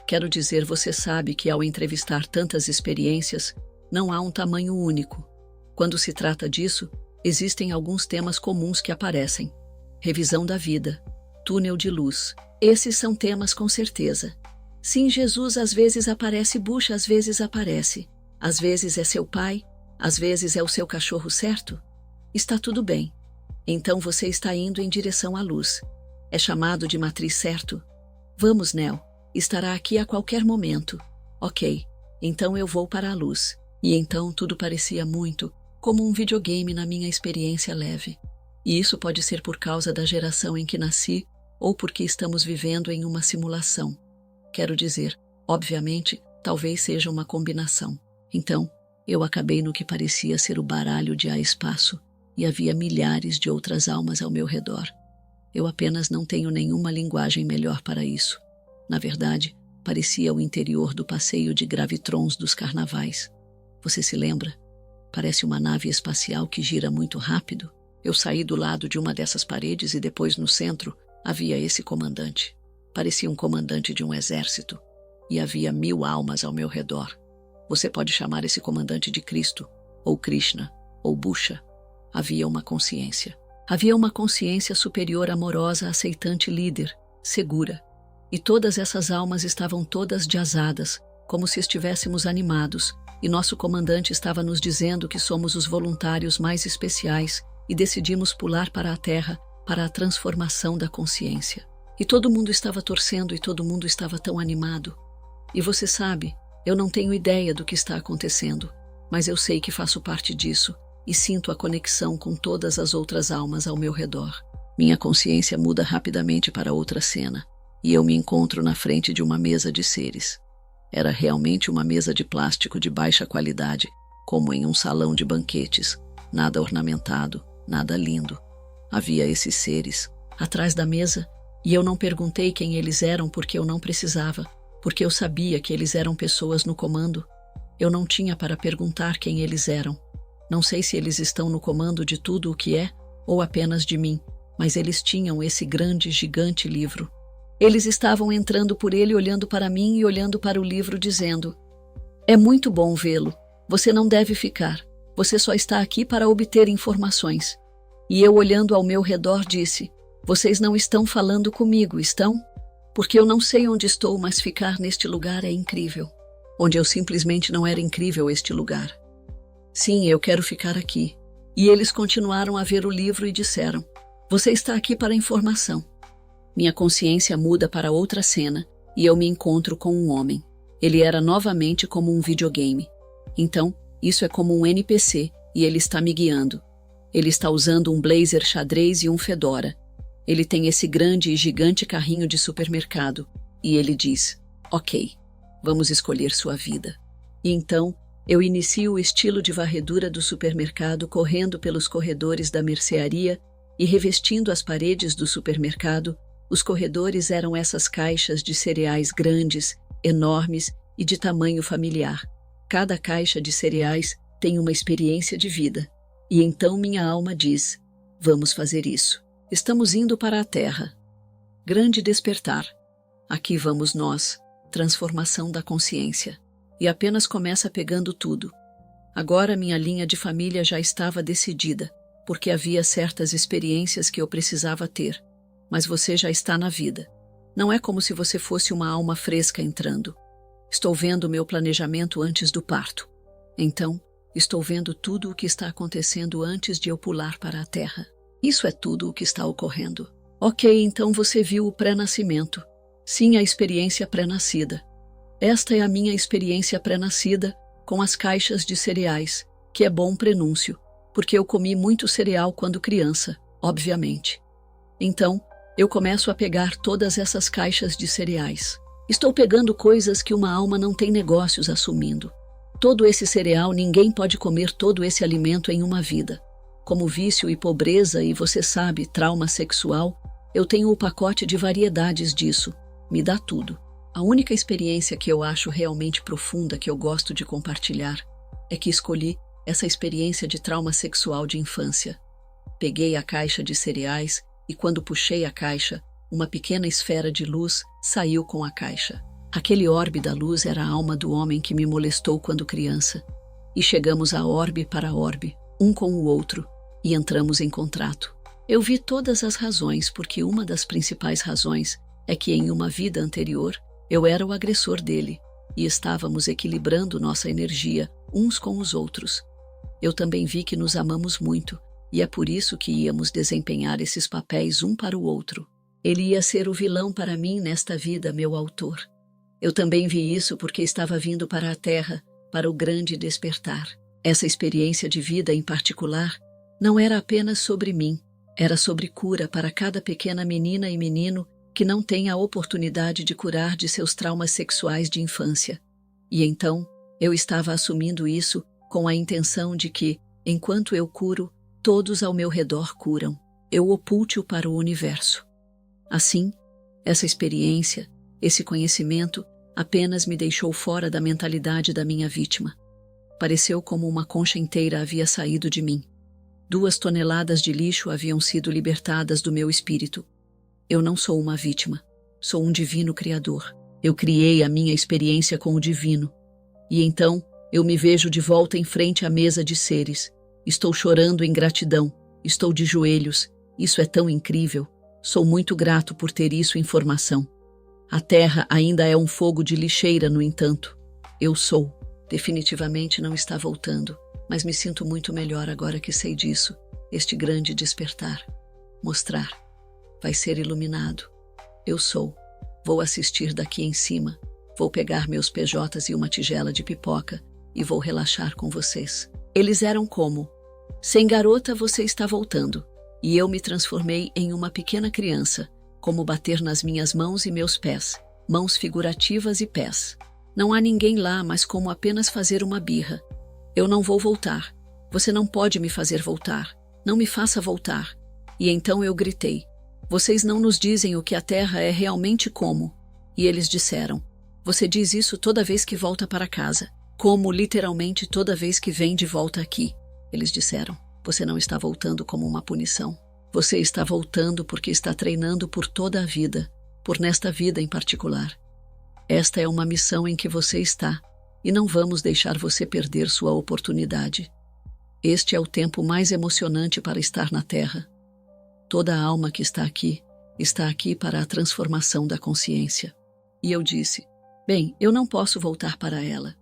Quero dizer, você sabe que ao entrevistar tantas experiências, não há um tamanho único. Quando se trata disso, existem alguns temas comuns que aparecem. Revisão da vida, túnel de luz. Esses são temas com certeza. Sim, Jesus às vezes aparece, Bush às vezes aparece. Às vezes é seu pai, às vezes é o seu cachorro, certo? Está tudo bem. Então você está indo em direção à luz. É chamado de matriz, certo? Vamos, Neo. Estará aqui a qualquer momento. Ok. Então eu vou para a luz. E então tudo parecia muito como um videogame na minha experiência leve. E isso pode ser por causa da geração em que nasci ou porque estamos vivendo em uma simulação. Quero dizer, Obviamente, talvez seja uma combinação. Então, eu acabei no que parecia ser o baralho de há-espaço, e havia milhares de outras almas ao meu redor. Eu apenas não tenho nenhuma linguagem melhor para isso. Na verdade, parecia o interior do passeio de gravitrons dos carnavais. Você se lembra? Parece uma nave espacial que gira muito rápido. Eu saí do lado de uma dessas paredes e depois no centro havia esse comandante. Parecia um comandante de um exército. E havia 1000 almas ao meu redor. Você pode chamar esse comandante de Cristo, ou Krishna, ou Busha. Havia uma consciência. Havia uma consciência superior, amorosa, aceitante, líder, segura. E todas essas almas estavam todas jazadas, como se estivéssemos animados, e nosso comandante estava nos dizendo que somos os voluntários mais especiais e decidimos pular para a Terra para a transformação da consciência. E todo mundo estava torcendo e todo mundo estava tão animado. E você sabe, eu não tenho ideia do que está acontecendo, mas eu sei que faço parte disso e sinto a conexão com todas as outras almas ao meu redor. Minha consciência muda rapidamente para outra cena, e eu me encontro na frente de uma mesa de seres. Era realmente uma mesa de plástico de baixa qualidade, como em um salão de banquetes, nada ornamentado, nada lindo. Havia esses seres, atrás da mesa, e eu não perguntei quem eles eram porque eu não precisava, porque eu sabia que eles eram pessoas no comando. Eu não tinha para perguntar quem eles eram. Não sei se eles estão no comando de tudo o que é, ou apenas de mim, mas eles tinham esse grande, gigante livro. Eles estavam entrando por ele, olhando para mim e olhando para o livro, dizendo: "É muito bom vê-lo. Você não deve ficar. Você só está aqui para obter informações." E eu, olhando ao meu redor, disse: "Vocês não estão falando comigo, estão? Porque eu não sei onde estou, mas ficar neste lugar é incrível." Onde eu simplesmente não era incrível este lugar. "Sim, eu quero ficar aqui." E eles continuaram a ver o livro e disseram: "Você está aqui para informação." Minha consciência muda para outra cena e eu me encontro com um homem. Ele era novamente como um videogame. Então, isso é como um NPC e ele está me guiando. Ele está usando um blazer xadrez e um fedora. Ele tem esse grande e gigante carrinho de supermercado e ele diz: "Ok, vamos escolher sua vida." E então, eu inicio o estilo de varredura do supermercado, correndo pelos corredores da mercearia e revestindo as paredes do supermercado. Os corredores eram essas caixas de cereais grandes, enormes e de tamanho familiar. Cada caixa de cereais tem uma experiência de vida. E então minha alma diz: "Vamos fazer isso. Estamos indo para a Terra." Grande despertar. Aqui vamos nós, transformação da consciência. E apenas começa pegando tudo. Agora minha linha de família já estava decidida, porque havia certas experiências que eu precisava ter. Mas você já está na vida. Não é como se você fosse uma alma fresca entrando. Estou vendo o meu planejamento antes do parto. Então, estou vendo tudo o que está acontecendo antes de eu pular para a Terra. Isso é tudo o que está ocorrendo. Ok, então você viu o pré-nascimento. Sim, a experiência pré-nascida. Esta é a minha experiência pré-nascida com as caixas de cereais, que é bom prenúncio, porque eu comi muito cereal quando criança, obviamente. Então, eu começo a pegar todas essas caixas de cereais. Estou pegando coisas que uma alma não tem negócios assumindo. Todo esse cereal, ninguém pode comer todo esse alimento em uma vida. Como vício e pobreza e, você sabe, trauma sexual, eu tenho o pacote de variedades disso. Me dá tudo. A única experiência que eu acho realmente profunda que eu gosto de compartilhar é que escolhi essa experiência de trauma sexual de infância. Peguei a caixa de cereais e quando puxei a caixa, uma pequena esfera de luz saiu com a caixa. Aquele orbe da luz era a alma do homem que me molestou quando criança. E chegamos a orbe para orbe, um com o outro, e entramos em contrato. Eu vi todas as razões, porque uma das principais razões é que em uma vida anterior, eu era o agressor dele, e estávamos equilibrando nossa energia uns com os outros. Eu também vi que nos amamos muito, e é por isso que íamos desempenhar esses papéis um para o outro. Ele ia ser o vilão para mim nesta vida, meu autor. Eu também vi isso porque estava vindo para a Terra, para o grande despertar. Essa experiência de vida em particular não era apenas sobre mim, era sobre cura para cada pequena menina e menino que não têm a oportunidade de curar de seus traumas sexuais de infância. E então, eu estava assumindo isso com a intenção de que, enquanto eu curo, todos ao meu redor curam. Eu opulte-o para o universo. Assim, essa experiência, esse conhecimento, apenas me deixou fora da mentalidade da minha vítima. Pareceu como uma concha inteira havia saído de mim. 2 toneladas de lixo haviam sido libertadas do meu espírito. Eu não sou uma vítima. Sou um divino criador. Eu criei a minha experiência com o divino. E então, eu me vejo de volta em frente à mesa de seres. Estou chorando em gratidão. Estou de joelhos. Isso é tão incrível. Sou muito grato por ter isso em formação. A Terra ainda é um fogo de lixeira, no entanto. Eu sou. Definitivamente não está voltando, mas me sinto muito melhor agora que sei disso. Este grande despertar. Mostrar. Vai ser iluminado. Eu sou. Vou assistir daqui em cima. Vou pegar meus PJs e uma tigela de pipoca e vou relaxar com vocês. Eles eram como: sem garota você está voltando. E eu me transformei em uma pequena criança, como bater nas minhas mãos e meus pés, mãos figurativas e pés. Não há ninguém lá, mas como apenas fazer uma birra. Eu não vou voltar. Você não pode me fazer voltar. Não me faça voltar. E então eu gritei: vocês não nos dizem o que a Terra é realmente como. E eles disseram: você diz isso toda vez que volta para casa. Como literalmente toda vez que vem de volta aqui. Eles disseram: você não está voltando como uma punição. Você está voltando porque está treinando por toda a vida, por nesta vida em particular. Esta é uma missão em que você está, e não vamos deixar você perder sua oportunidade. Este é o tempo mais emocionante para estar na Terra. Toda a alma que está aqui para a transformação da consciência. E eu disse: bem, eu não posso voltar para ela.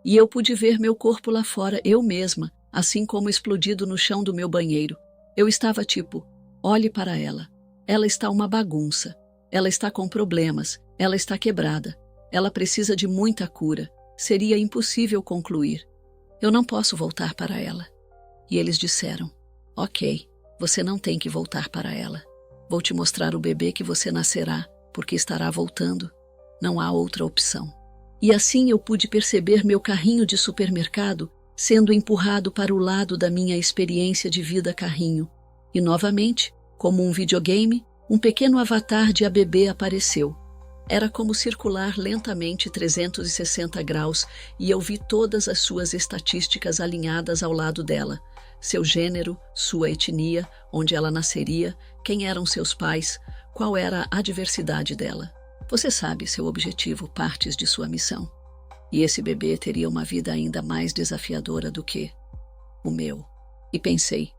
E eu pude ver meu corpo lá fora, eu mesma, assim como explodido no chão do meu banheiro. Eu estava tipo: olhe para ela. Ela está uma bagunça. Ela está com problemas. Ela está quebrada. Ela precisa de muita cura. Seria impossível concluir. Eu não posso voltar para ela. E eles disseram: ok, você não tem que voltar para ela. Vou te mostrar o bebê que você nascerá, porque estará voltando. Não há outra opção. E assim eu pude perceber meu carrinho de supermercado sendo empurrado para o lado da minha experiência de vida carrinho. E novamente, como um videogame, um pequeno avatar de ABB apareceu. Era como circular lentamente 360 graus e eu vi todas as suas estatísticas alinhadas ao lado dela. Seu gênero, sua etnia, onde ela nasceria, quem eram seus pais, qual era a diversidade dela. Você sabe seu objetivo, partes de sua missão. E esse bebê teria uma vida ainda mais desafiadora do que o meu. E pensei: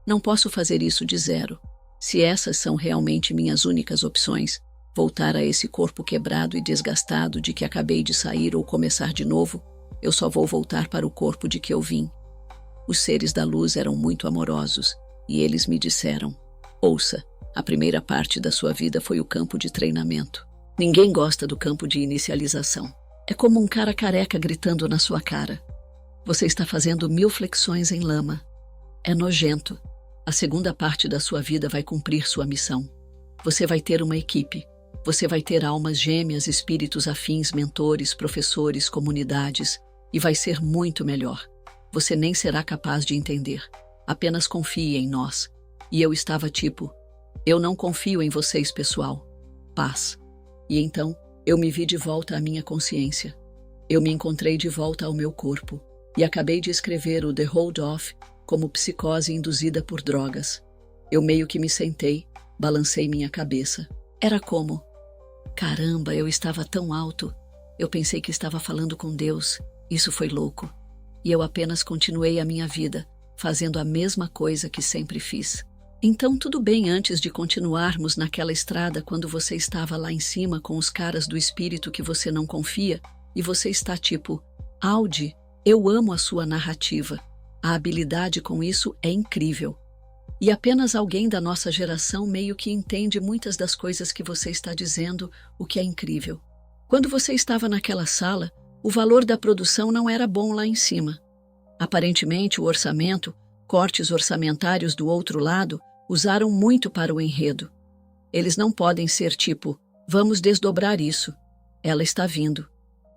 não posso fazer isso de zero. Se essas são realmente minhas únicas opções, voltar a esse corpo quebrado e desgastado de que acabei de sair ou começar de novo, eu só vou voltar para o corpo de que eu vim. Os seres da luz eram muito amorosos, e eles me disseram: ouça, a primeira parte da sua vida foi o campo de treinamento. Ninguém gosta do campo de inicialização. É como um cara careca gritando na sua cara. Você está fazendo 1000 flexões em lama. É nojento. A segunda parte da sua vida vai cumprir sua missão. Você vai ter uma equipe. Você vai ter almas gêmeas, espíritos afins, mentores, professores, comunidades, e vai ser muito melhor. Você nem será capaz de entender. Apenas confie em nós. E eu estava tipo: eu não confio em vocês, pessoal. Paz. E então, eu me vi de volta à minha consciência. Eu me encontrei de volta ao meu corpo. E acabei de escrever o The Hold Off como psicose induzida por drogas. Eu meio que me sentei, balancei minha cabeça. Era como: caramba, eu estava tão alto. Eu pensei que estava falando com Deus. Isso foi louco. E eu apenas continuei a minha vida, fazendo a mesma coisa que sempre fiz. Então tudo bem antes de continuarmos naquela estrada quando você estava lá em cima com os caras do espírito que você não confia, e você está tipo: Audi, eu amo a sua narrativa. A habilidade com isso é incrível. E apenas alguém da nossa geração meio que entende muitas das coisas que você está dizendo, o que é incrível. Quando você estava naquela sala, o valor da produção não era bom lá em cima. Aparentemente o orçamento, cortes orçamentários do outro lado, usaram muito para o enredo. Eles não podem ser tipo: Vamos desdobrar isso. Ela está vindo.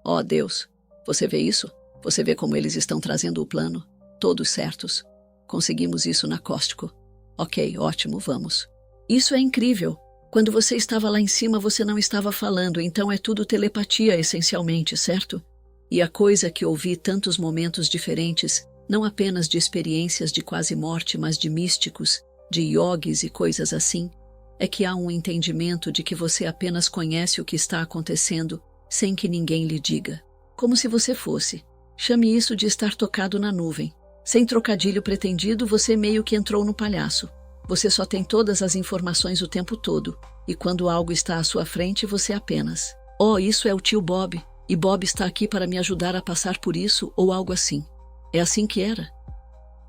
Oh, Deus, você vê isso? Você vê como eles estão trazendo o plano? Todos certos. Conseguimos isso na Costco. Ok, ótimo, vamos. Isso é incrível. Quando você estava lá em cima, você não estava falando, então é tudo telepatia essencialmente, certo? E a coisa que ouvi tantos momentos diferentes, não apenas de experiências de quase morte, mas de místicos, de yogis e coisas assim, é que há um entendimento de que você apenas conhece o que está acontecendo sem que ninguém lhe diga. Como se você fosse. Chame isso de estar tocado na nuvem. Sem trocadilho pretendido, você meio que entrou no palhaço. Você só tem todas as informações o tempo todo, e quando algo está à sua frente, você apenas: oh, isso é o tio Bob, e Bob está aqui para me ajudar a passar por isso, ou algo assim. É assim que era.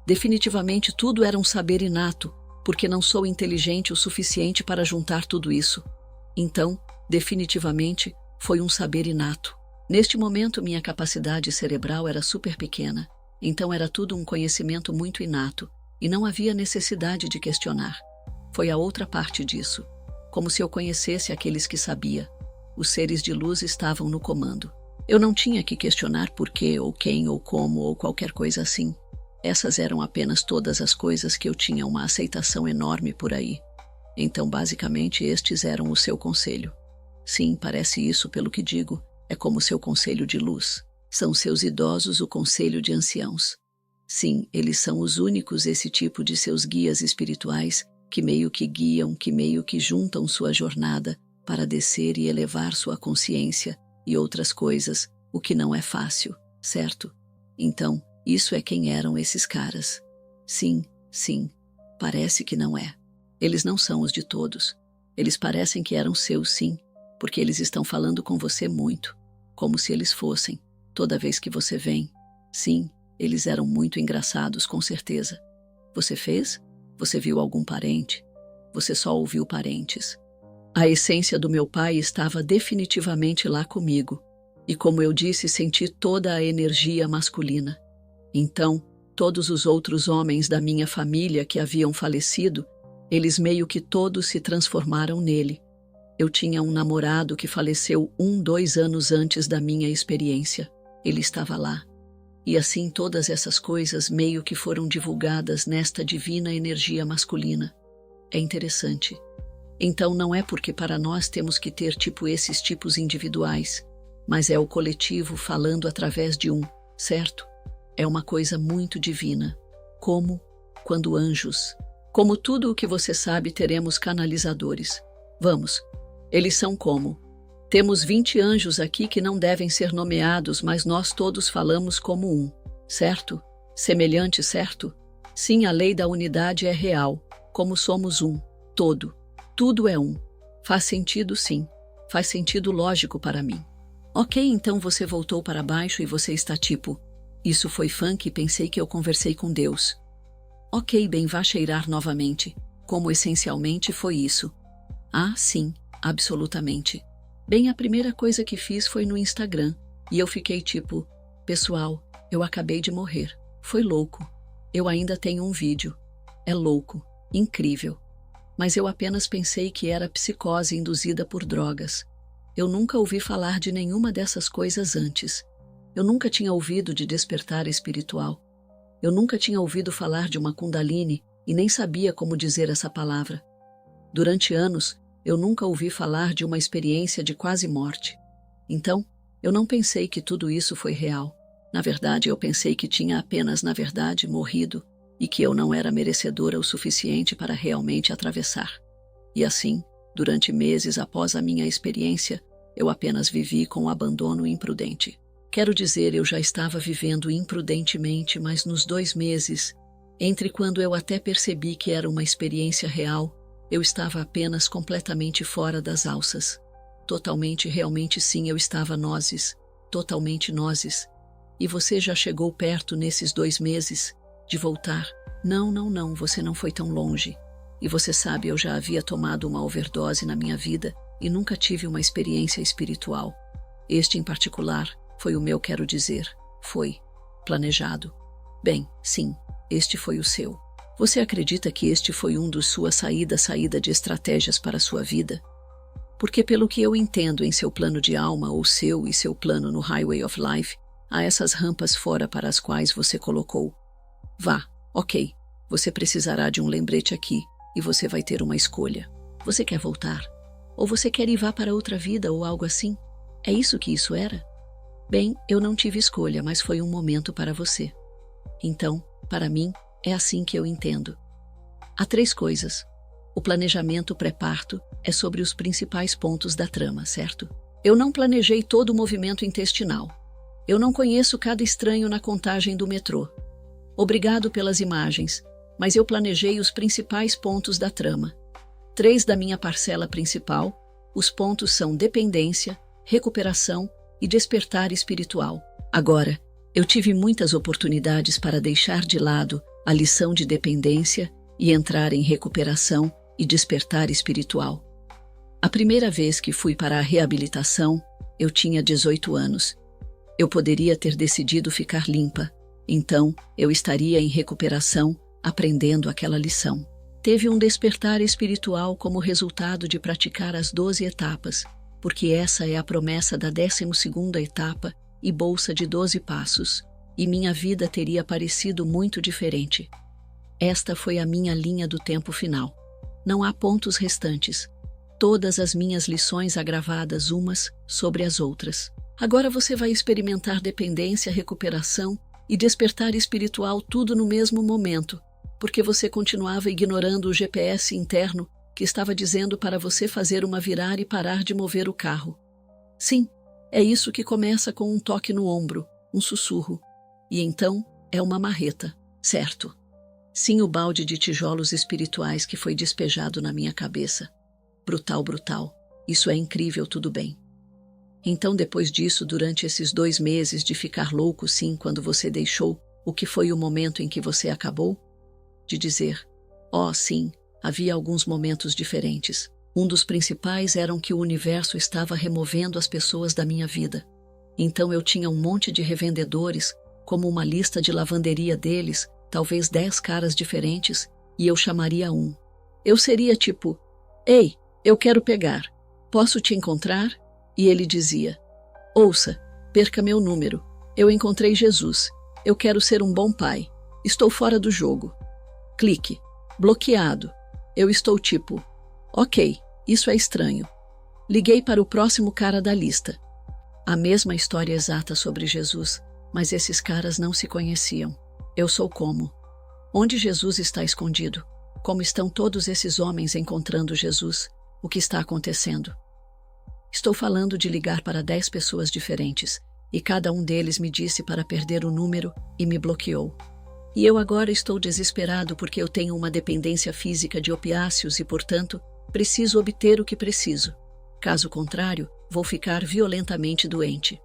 Definitivamente tudo era um saber inato, porque não sou inteligente o suficiente para juntar tudo isso. Então, definitivamente, foi um saber inato. Neste momento, minha capacidade cerebral era super pequena, então era tudo um conhecimento muito inato, e não havia necessidade de questionar. Foi a outra parte disso. Como se eu conhecesse aqueles que sabia. Os seres de luz estavam no comando. Eu não tinha que questionar por quê, ou quem, ou como, ou qualquer coisa assim. Essas eram apenas todas as coisas que eu tinha uma aceitação enorme por aí. Então, basicamente, estes eram o seu conselho. Sim, parece isso pelo que digo. É como seu conselho de luz. São seus idosos o conselho de anciãos. Sim, eles são os únicos esse tipo de seus guias espirituais que meio que guiam, que meio que juntam sua jornada para descer e elevar sua consciência e outras coisas, o que não é fácil, certo? Então, isso é quem eram esses caras. Sim, parece que não é. Eles não são os de todos. Eles parecem que eram seus, sim, porque eles estão falando com você muito, como se eles fossem, toda vez que você vem. Sim, eles eram muito engraçados, com certeza. Você fez? Você viu algum parente? Você só ouviu parentes. A essência do meu pai estava definitivamente lá comigo, e como eu disse, senti toda a energia masculina. Então, todos os outros homens da minha família que haviam falecido, eles meio que todos se transformaram nele. Eu tinha um namorado que faleceu 2 anos antes da minha experiência. Ele estava lá. E assim todas essas coisas meio que foram divulgadas nesta divina energia masculina. É interessante. Então não é porque para nós temos que ter esses tipos individuais, mas é o coletivo falando através de certo? É uma coisa muito divina. Como? Quando anjos. Como tudo o que você sabe, teremos canalizadores. Vamos. Eles são como? Temos 20 anjos aqui que não devem ser nomeados, mas nós todos falamos como certo? Semelhante, certo? Sim, a lei da unidade é real, como somos todo. Tudo é Faz sentido, sim. Faz sentido lógico para mim. Ok, então você voltou para baixo e você está tipo: isso foi funk e pensei que eu conversei com Deus. Ok, bem, vá cheirar novamente. Como essencialmente foi isso? Ah, sim, absolutamente. Bem, a primeira coisa que fiz foi no Instagram, e eu fiquei tipo: pessoal, eu acabei de morrer. Foi louco. Eu ainda tenho um vídeo. É louco. Incrível. Mas eu apenas pensei que era psicose induzida por drogas. Eu nunca ouvi falar de nenhuma dessas coisas antes. Eu nunca tinha ouvido de despertar espiritual. Eu nunca tinha ouvido falar de uma Kundalini e nem sabia como dizer essa palavra. Durante anos, eu nunca ouvi falar de uma experiência de quase morte. Então, eu não pensei que tudo isso foi real. Na verdade, eu pensei que tinha apenas, na verdade, morrido e que eu não era merecedora o suficiente para realmente atravessar. E assim, durante meses após a minha experiência, eu apenas vivi com abandono imprudente. Quero dizer, eu já estava vivendo imprudentemente, mas nos 2 meses, entre quando eu até percebi que era uma experiência real, eu estava apenas completamente fora das alças. Totalmente, realmente sim, eu estava nozes. Totalmente nozes. E você já chegou perto nesses 2 meses de voltar? Não, você não foi tão longe. E você sabe, eu já havia tomado uma overdose na minha vida e nunca tive uma experiência espiritual. Este em particular foi o meu, quero dizer, foi planejado. Bem, sim, este foi o seu. Você acredita que este foi dos suas saída de estratégias para a sua vida? Porque pelo que eu entendo em seu plano de alma ou seu e seu plano no Highway of Life, há essas rampas fora para as quais você colocou. Vá, ok, você precisará de um lembrete aqui e você vai ter uma escolha. Você quer voltar? Ou você quer ir vá para outra vida ou algo assim? É isso que isso era? Bem, eu não tive escolha, mas foi um momento para você. Então, para mim, é assim que eu entendo. Há 3 coisas. O planejamento pré-parto é sobre os principais pontos da trama, certo? Eu não planejei todo o movimento intestinal. Eu não conheço cada estranho na contagem do metrô. Obrigado pelas imagens, mas eu planejei os principais pontos da trama. 3 da minha parcela principal, os pontos são dependência, recuperação e despertar espiritual. Agora, eu tive muitas oportunidades para deixar de lado a lição de dependência e entrar em recuperação e despertar espiritual. A primeira vez que fui para a reabilitação, eu tinha 18 anos. Eu poderia ter decidido ficar limpa, então eu estaria em recuperação, aprendendo aquela lição. Teve um despertar espiritual como resultado de praticar as 12 etapas, porque essa é a promessa da 12ª etapa e bolsa de 12 passos, e minha vida teria parecido muito diferente. Esta foi a minha linha do tempo final. Não há pontos restantes. Todas as minhas lições agravadas umas sobre as outras. Agora você vai experimentar dependência, recuperação e despertar espiritual tudo no mesmo momento, porque você continuava ignorando o GPS interno que estava dizendo para você fazer uma virar e parar de mover o carro. Sim, é isso que começa com um toque no ombro, um sussurro. E então é uma marreta, certo? Sim, o balde de tijolos espirituais que foi despejado na minha cabeça. Brutal, brutal. Isso é incrível, tudo bem. Então, depois disso, durante esses 2 meses de ficar louco, sim, quando você deixou, o que foi o momento em que você acabou? De dizer, sim, havia alguns momentos diferentes. Um dos principais era que o universo estava removendo as pessoas da minha vida. Então eu tinha um monte de revendedores, como uma lista de lavanderia deles, talvez 10 caras diferentes, e eu chamaria um. Eu seria tipo, ei, eu quero pegar, posso te encontrar? E ele dizia, ouça, perca meu número, eu encontrei Jesus, eu quero ser um bom pai, estou fora do jogo. Clique, bloqueado, eu estou tipo, ok, isso é estranho. Liguei para o próximo cara da lista. A mesma história exata sobre Jesus, mas esses caras não se conheciam. Eu sou como? Onde Jesus está escondido? Como estão todos esses homens encontrando Jesus? O que está acontecendo? Estou falando de ligar para 10 pessoas diferentes, e cada um deles me disse para perder o número e me bloqueou. E eu agora estou desesperado porque eu tenho uma dependência física de opiáceos e, portanto, preciso obter o que preciso. Caso contrário, vou ficar violentamente doente.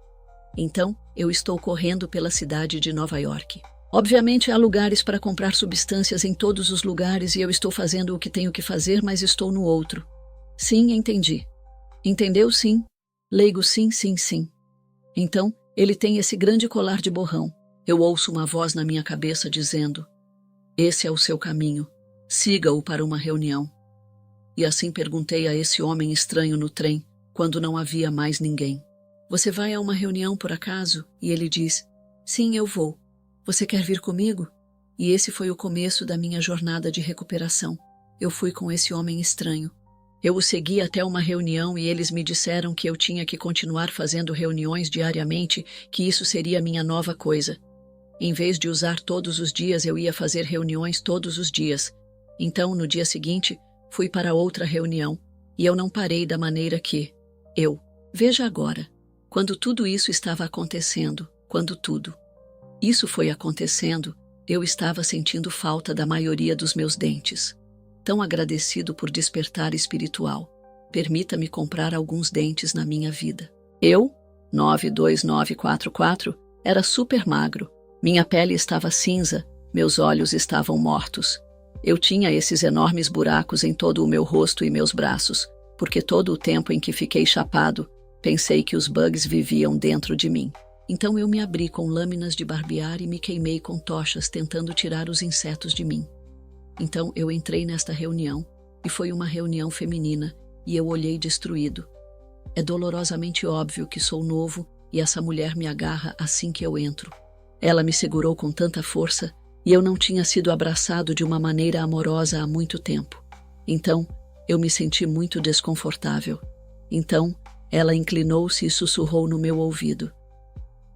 Então, eu estou correndo pela cidade de Nova York. Obviamente há lugares para comprar substâncias em todos os lugares e eu estou fazendo o que tenho que fazer, mas estou no outro. Sim, entendi. Entendeu? Sim. Leigo, sim, sim, sim. Então, ele tem esse grande colar de borrão. Eu ouço uma voz na minha cabeça dizendo, esse é o seu caminho. Siga-o para uma reunião. E assim perguntei a esse homem estranho no trem, quando não havia mais ninguém. Você vai a uma reunião por acaso? E ele diz, sim, eu vou. Você quer vir comigo? E esse foi o começo da minha jornada de recuperação. Eu fui com esse homem estranho. Eu o segui até uma reunião e eles me disseram que eu tinha que continuar fazendo reuniões diariamente, que isso seria minha nova coisa. Em vez de usar todos os dias, eu ia fazer reuniões todos os dias. Então, no dia seguinte, fui para outra reunião, e eu não parei da maneira que veja agora, quando tudo isso estava acontecendo, isso foi acontecendo, eu estava sentindo falta da maioria dos meus dentes. Tão agradecido por despertar espiritual. Permita-me comprar alguns dentes na minha vida. Eu, 92944, era super magro. Minha pele estava cinza, meus olhos estavam mortos. Eu tinha esses enormes buracos em todo o meu rosto e meus braços, porque todo o tempo em que fiquei chapado, pensei que os bugs viviam dentro de mim. Então eu me abri com lâminas de barbear e me queimei com tochas tentando tirar os insetos de mim. Então eu entrei nesta reunião, e foi uma reunião feminina, e eu olhei destruído. É dolorosamente óbvio que sou novo e essa mulher me agarra assim que eu entro. Ela me segurou com tanta força e eu não tinha sido abraçado de uma maneira amorosa há muito tempo. Então, eu me senti muito desconfortável. Então, ela inclinou-se e sussurrou no meu ouvido: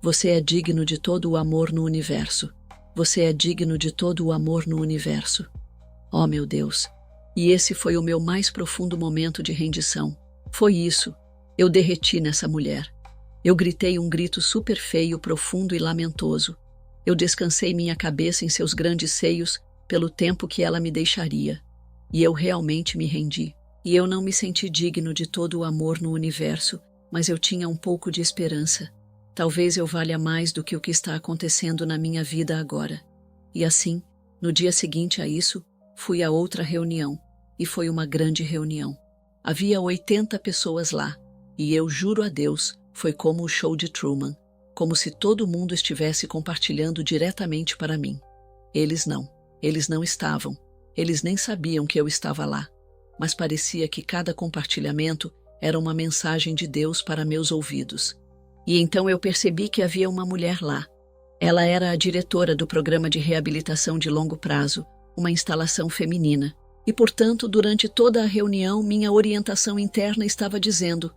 "Você é digno de todo o amor no universo. Você é digno de todo o amor no universo." Oh, meu Deus! E esse foi o meu mais profundo momento de rendição. Foi isso. Eu derreti nessa mulher. Eu gritei um grito super feio, profundo e lamentoso. Eu descansei minha cabeça em seus grandes seios pelo tempo que ela me deixaria. E eu realmente me rendi. E eu não me senti digno de todo o amor no universo, mas eu tinha um pouco de esperança. Talvez eu valha mais do que o que está acontecendo na minha vida agora. E assim, no dia seguinte a isso, fui a outra reunião. E foi uma grande reunião. Havia 80 pessoas lá. E eu juro a Deus, foi como o show de Truman. Como se todo mundo estivesse compartilhando diretamente para mim. Eles não estavam. Eles nem sabiam que eu estava lá. Mas parecia que cada compartilhamento era uma mensagem de Deus para meus ouvidos. E então eu percebi que havia uma mulher lá. Ela era a diretora do programa de reabilitação de longo prazo, uma instalação feminina. E, portanto, durante toda a reunião, minha orientação interna estava dizendo: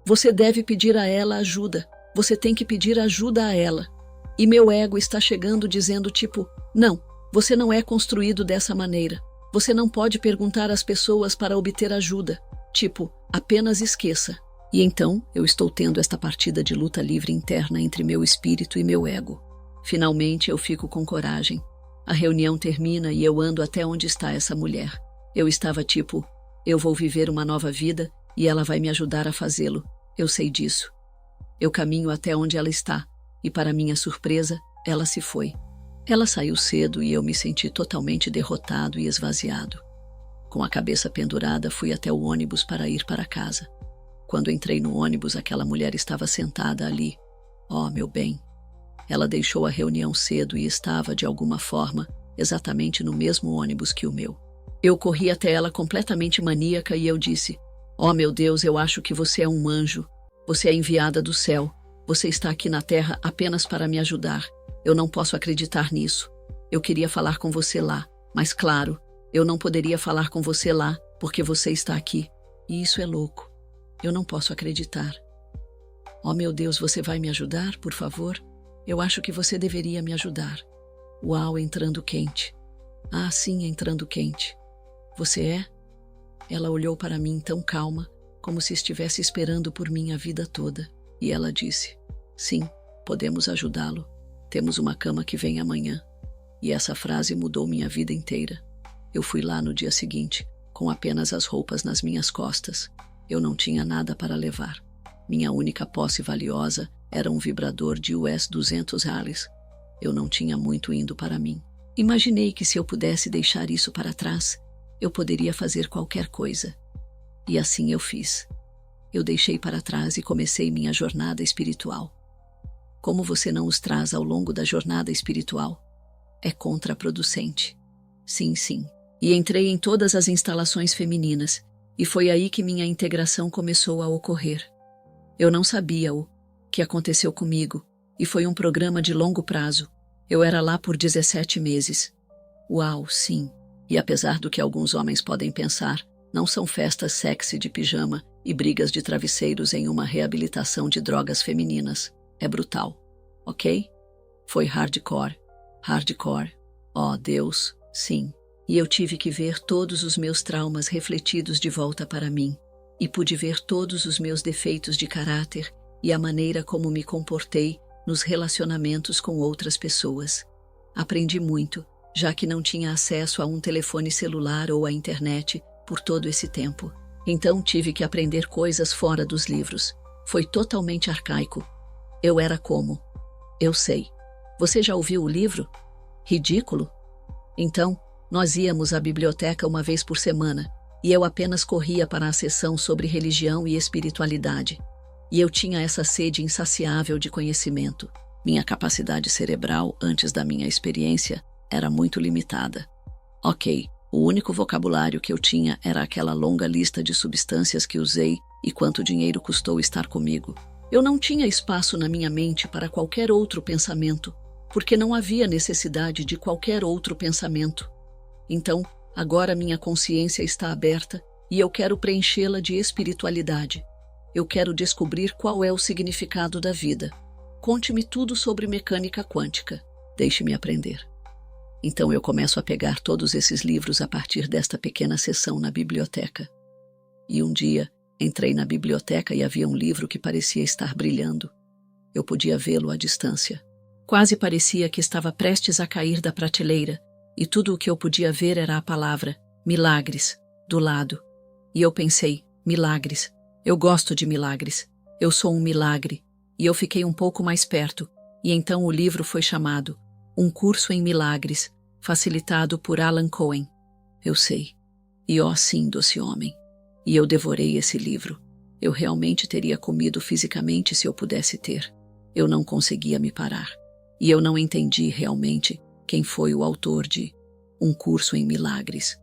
"Você deve pedir a ela ajuda. Você tem que pedir ajuda a ela." E meu ego está chegando dizendo tipo: "Não, você não é construído dessa maneira. Você não pode perguntar às pessoas para obter ajuda. Tipo, apenas esqueça." E então eu estou tendo esta partida de luta livre interna entre meu espírito e meu ego. Finalmente eu fico com coragem. A reunião termina e eu ando até onde está essa mulher. Eu estava tipo: eu vou viver uma nova vida e ela vai me ajudar a fazê-lo. Eu sei disso. Eu caminho até onde ela está e, para minha surpresa, ela se foi. Ela saiu cedo e eu me senti totalmente derrotado e esvaziado. Com a cabeça pendurada, fui até o ônibus para ir para casa. Quando entrei no ônibus, aquela mulher estava sentada ali. Oh, meu bem! Ela deixou a reunião cedo e estava, de alguma forma, exatamente no mesmo ônibus que o meu. Eu corri até ela completamente maníaca e eu disse: "Oh, meu Deus, eu acho que você é um anjo. Você é enviada do céu. Você está aqui na terra apenas para me ajudar. Eu não posso acreditar nisso. Eu queria falar com você lá, mas claro, eu não poderia falar com você lá porque você está aqui. E isso é louco. Eu não posso acreditar. Oh, meu Deus, você vai me ajudar, por favor? Eu acho que você deveria me ajudar." Uau, entrando quente. Ah, sim, entrando quente. Você é? Ela olhou para mim tão calma, como se estivesse esperando por mim a vida toda. E ela disse: "Sim, podemos ajudá-lo. Temos uma cama que vem amanhã." E essa frase mudou minha vida inteira. Eu fui lá no dia seguinte, com apenas as roupas nas minhas costas. Eu não tinha nada para levar. Minha única posse valiosa era um vibrador de US 200 reais. Eu não tinha muito indo para mim. Imaginei que se eu pudesse deixar isso para trás, eu poderia fazer qualquer coisa. E assim eu fiz. Eu deixei para trás e comecei minha jornada espiritual. Como você não os traz ao longo da jornada espiritual? É contraproducente. Sim, sim. E entrei em todas as instalações femininas, e foi aí que minha integração começou a ocorrer. Eu não sabia o que aconteceu comigo, e foi um programa de longo prazo. Eu era lá por 17 meses. Uau, sim. E apesar do que alguns homens podem pensar, não são festas sexy de pijama e brigas de travesseiros em uma reabilitação de drogas femininas. É brutal, ok? Foi hardcore. Hardcore. Oh, Deus, sim. E eu tive que ver todos os meus traumas refletidos de volta para mim. E pude ver todos os meus defeitos de caráter e a maneira como me comportei nos relacionamentos com outras pessoas. Aprendi muito, já que não tinha acesso a um telefone celular ou à internet por todo esse tempo. Então tive que aprender coisas fora dos livros. Foi totalmente arcaico. Eu era como? Eu sei. Você já ouviu o livro? Ridículo? Então, nós íamos à biblioteca uma vez por semana, e eu apenas corria para a sessão sobre religião e espiritualidade. E eu tinha essa sede insaciável de conhecimento. Minha capacidade cerebral, antes da minha experiência, era muito limitada. Ok, O único vocabulário que eu tinha era aquela longa lista de substâncias que usei e quanto dinheiro custou estar comigo. Eu não tinha espaço na minha mente para qualquer outro pensamento, porque não havia necessidade de qualquer outro pensamento. Então, agora minha consciência está aberta e eu quero preenchê-la de espiritualidade. Eu quero descobrir qual é o significado da vida. Conte-me tudo sobre mecânica quântica. Deixe-me aprender. Então eu começo a pegar todos esses livros a partir desta pequena sessão na biblioteca. E um dia, entrei na biblioteca e havia um livro que parecia estar brilhando. Eu podia vê-lo à distância. Quase parecia que estava prestes a cair da prateleira, e tudo o que eu podia ver era a palavra milagres do lado. E eu pensei, milagres. Eu gosto de milagres. Eu sou um milagre. E eu fiquei um pouco mais perto, e então o livro foi chamado Um Curso em Milagres, facilitado por Alan Cohen. Eu sei. E ó sim, doce homem. E eu devorei esse livro. Eu realmente teria comido fisicamente se eu pudesse ter. Eu não conseguia me parar. E eu não entendi realmente quem foi o autor de Um Curso em Milagres.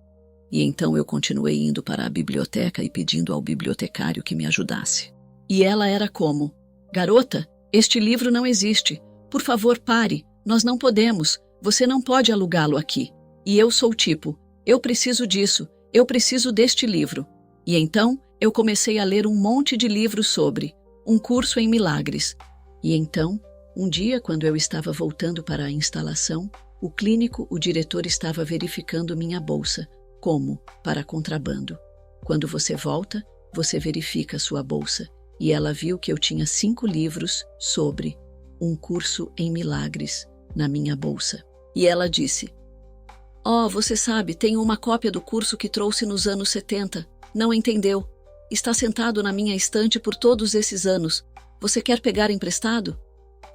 E então eu continuei indo para a biblioteca e pedindo ao bibliotecário que me ajudasse. E ela era como: garota, este livro não existe. Por favor, pare. Nós não podemos. Você não pode alugá-lo aqui. E eu sou tipo, eu preciso disso. Eu preciso deste livro. E então eu comecei a ler um monte de livros sobre Um Curso em Milagres. E então, um dia, quando eu estava voltando para a instalação, o clínico, o diretor, estava verificando minha bolsa, como para contrabando. Quando você volta, você verifica sua bolsa. E ela viu que eu tinha 5 livros sobre Um Curso em Milagres na minha bolsa. E ela disse: "Oh, você sabe, tenho uma cópia do curso que trouxe nos anos 70. Não entendeu? Está sentado na minha estante por todos esses anos. Você quer pegar emprestado?"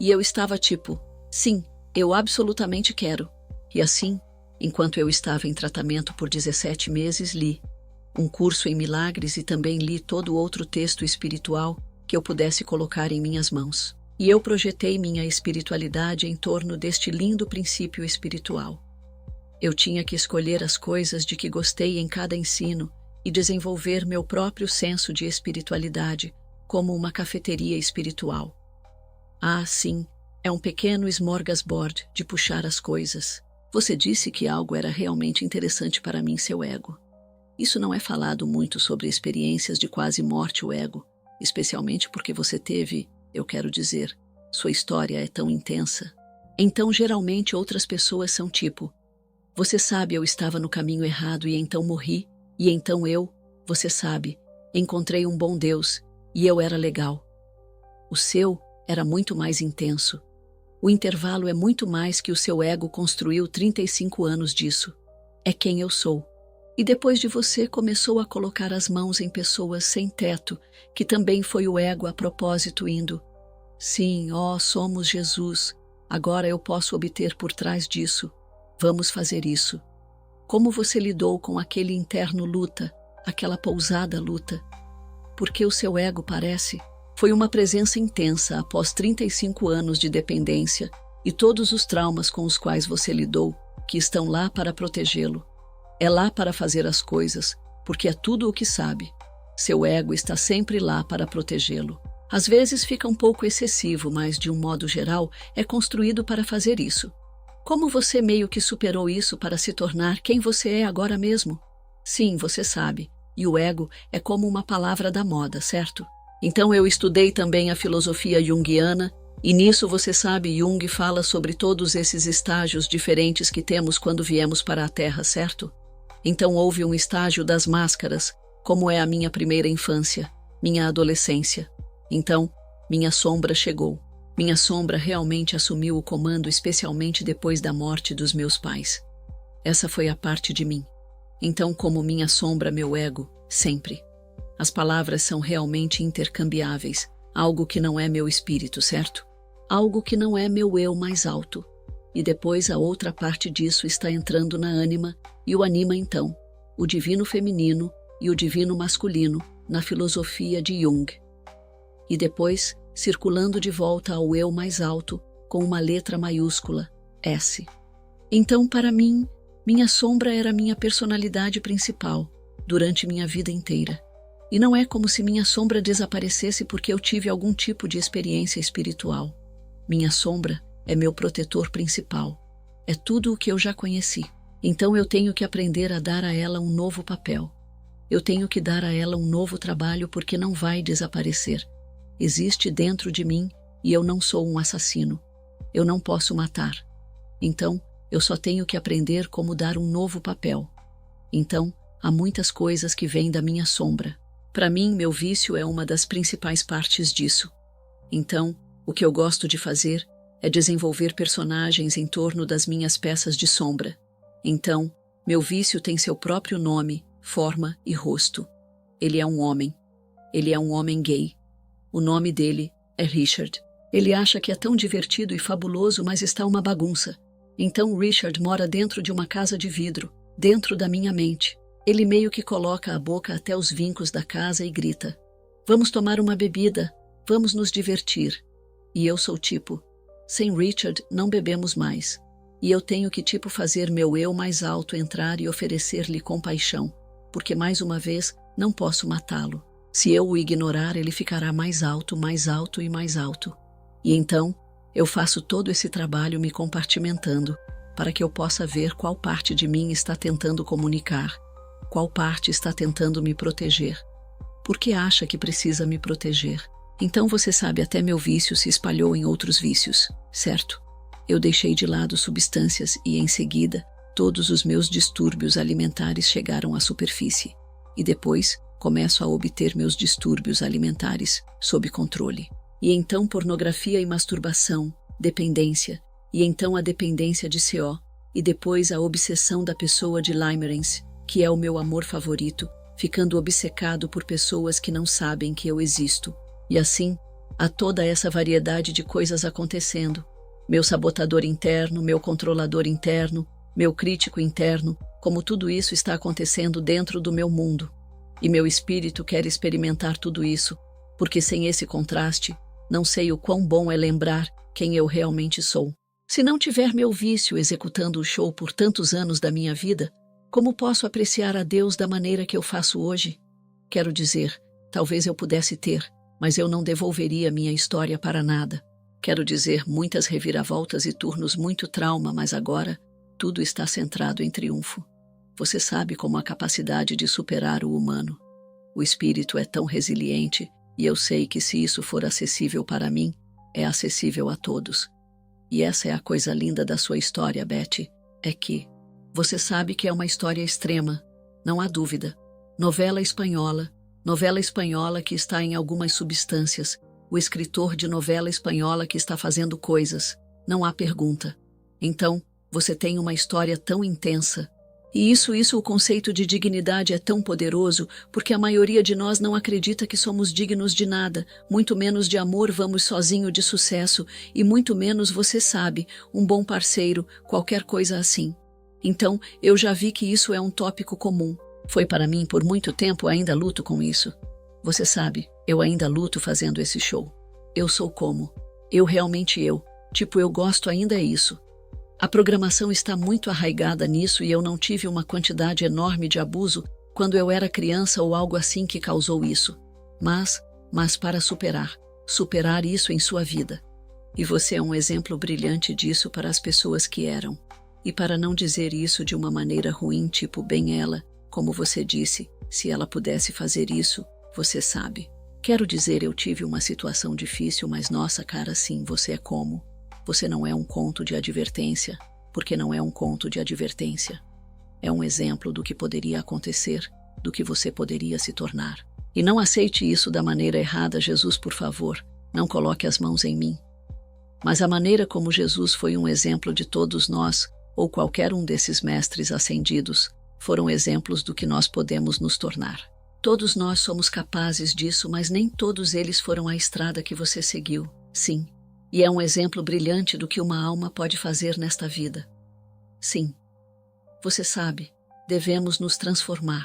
E eu estava tipo, sim, eu absolutamente quero. E assim, enquanto eu estava em tratamento por 17 meses, li Um Curso em Milagres e também li todo outro texto espiritual que eu pudesse colocar em minhas mãos. E eu projetei minha espiritualidade em torno deste lindo princípio espiritual. Eu tinha que escolher as coisas de que gostei em cada ensino e desenvolver meu próprio senso de espiritualidade como uma cafeteria espiritual. Ah, sim, é um pequeno smorgasbord de puxar as coisas. Você disse que algo era realmente interessante para mim, seu ego. Isso não é falado muito sobre experiências de quase morte, o ego, especialmente porque você teve, eu quero dizer, sua história é tão intensa. Então, geralmente, outras pessoas são tipo, você sabe, eu estava no caminho errado e então morri, e então eu, você sabe, encontrei um bom Deus, e eu era legal. O seu era muito mais intenso. O intervalo é muito mais que o seu ego construiu 35 anos disso. É quem eu sou. E depois de você começou a colocar as mãos em pessoas sem teto, que também foi o ego a propósito indo. Sim, ó, somos Jesus. Agora eu posso obter por trás disso. Vamos fazer isso. Como você lidou com aquele interno luta, aquela pousada luta? Porque o seu ego parece... Foi uma presença intensa após 35 anos de dependência e todos os traumas com os quais você lidou, que estão lá para protegê-lo. É lá para fazer as coisas, porque é tudo o que sabe. Seu ego está sempre lá para protegê-lo. Às vezes fica um pouco excessivo, mas de um modo geral é construído para fazer isso. Como você meio que superou isso para se tornar quem você é agora mesmo? Sim, você sabe. E o ego é como uma palavra da moda, certo? Então eu estudei também a filosofia junguiana, e nisso você sabe, Jung fala sobre todos esses estágios diferentes que temos quando viemos para a Terra, certo? Então houve um estágio das máscaras, como é a minha primeira infância, minha adolescência. Então, minha sombra chegou. Minha sombra realmente assumiu o comando, especialmente depois da morte dos meus pais. Essa foi a parte de mim. Então, como minha sombra, meu ego, sempre. As palavras são realmente intercambiáveis, algo que não é meu espírito, certo? Algo que não é meu eu mais alto. E depois a outra parte disso está entrando na ânima, e o anima então, o divino feminino e o divino masculino, na filosofia de Jung. E depois, circulando de volta ao eu mais alto, com uma letra maiúscula, S. Então, para mim, Minha sombra era minha personalidade principal durante minha vida inteira. E não é como se minha sombra desaparecesse porque eu tive algum tipo de experiência espiritual. Minha sombra é meu protetor principal. É tudo o que eu já conheci. Então eu tenho que aprender a dar a ela um novo papel. Eu tenho que dar a ela um novo trabalho porque não vai desaparecer. Existe dentro de mim e eu não sou um assassino. Eu não posso matar. Então, eu só tenho que aprender como dar um novo papel. Então, há muitas coisas que vêm da minha sombra. Para mim, meu vício é uma das principais partes disso. Então, o que eu gosto de fazer é desenvolver personagens em torno das minhas peças de sombra. Então, meu vício tem seu próprio nome, forma e rosto. Ele é um homem. Ele é um homem gay. O nome dele é Richard. Ele acha que é tão divertido e fabuloso, mas está uma bagunça. Então Richard mora dentro de uma casa de vidro, dentro da minha mente. Ele meio que coloca a boca até os vincos da casa e grita: "Vamos tomar uma bebida, vamos nos divertir." E eu sou tipo: "Sem Richard não bebemos mais." E eu tenho que fazer meu eu mais alto entrar e oferecer-lhe compaixão, porque mais uma vez não posso matá-lo. Se eu o ignorar, ele ficará mais alto e mais alto. E então eu faço todo esse trabalho me compartimentando para que eu possa ver qual parte de mim está tentando comunicar, qual parte está tentando me proteger. Por que acha que precisa me proteger? Então você sabe, até meu vício se espalhou em outros vícios, certo? Eu deixei de lado substâncias e, em seguida, todos os meus distúrbios alimentares chegaram à superfície. E depois, começo a obter meus distúrbios alimentares sob controle. E então pornografia e masturbação, dependência, e então a dependência de CO, e depois a obsessão da pessoa de Limerence, que é o meu amor favorito, ficando obcecado por pessoas que não sabem que eu existo. E assim, há toda essa variedade de coisas acontecendo. Meu sabotador interno, meu controlador interno, meu crítico interno, como tudo isso está acontecendo dentro do meu mundo. E meu espírito quer experimentar tudo isso, porque sem esse contraste, não sei o quão bom é lembrar quem eu realmente sou. Se não tiver meu vício executando o show por tantos anos da minha vida, como posso apreciar a Deus da maneira que eu faço hoje? Quero dizer, talvez eu pudesse ter, mas eu não devolveria minha história para nada. Quero dizer, muitas reviravoltas e turnos, muito trauma, mas agora tudo está centrado em triunfo. Você sabe como a capacidade de superar o humano. O espírito é tão resiliente, e eu sei que se isso for acessível para mim, é acessível a todos. E essa é a coisa linda da sua história, Betty, é que você sabe que é uma história extrema, não há dúvida. Novela espanhola que está em algumas substâncias, o escritor de novela espanhola que está fazendo coisas, não há pergunta. Então, você tem uma história tão intensa. E o conceito de dignidade é tão poderoso, porque a maioria de nós não acredita que somos dignos de nada, muito menos de amor, vamos sozinho de sucesso, e muito menos, você sabe, um bom parceiro, qualquer coisa assim. Então, eu já vi que isso é um tópico comum. Foi para mim por muito tempo, ainda luto com isso. Você sabe, eu ainda luto fazendo esse show. Eu sou como? Eu realmente eu. Eu gosto ainda é isso. A programação está muito arraigada nisso e eu não tive uma quantidade enorme de abuso quando eu era criança ou algo assim que causou isso. Mas para superar isso em sua vida. E você é um exemplo brilhante disso para as pessoas que eram. E para não dizer isso de uma maneira ruim, bem ela, como você disse, se ela pudesse fazer isso, você sabe. Quero dizer, eu tive uma situação difícil, mas nossa cara, sim, você é como? Você não é um conto de advertência, porque não é um conto de advertência. É um exemplo do que poderia acontecer, do que você poderia se tornar. E não aceite isso da maneira errada, Jesus, por favor, não coloque as mãos em mim. Mas a maneira como Jesus foi um exemplo de todos nós, ou qualquer um desses mestres ascendidos, foram exemplos do que nós podemos nos tornar. Todos nós somos capazes disso, mas nem todos eles foram a estrada que você seguiu, sim. E é um exemplo brilhante do que uma alma pode fazer nesta vida. Sim. Você sabe, devemos nos transformar.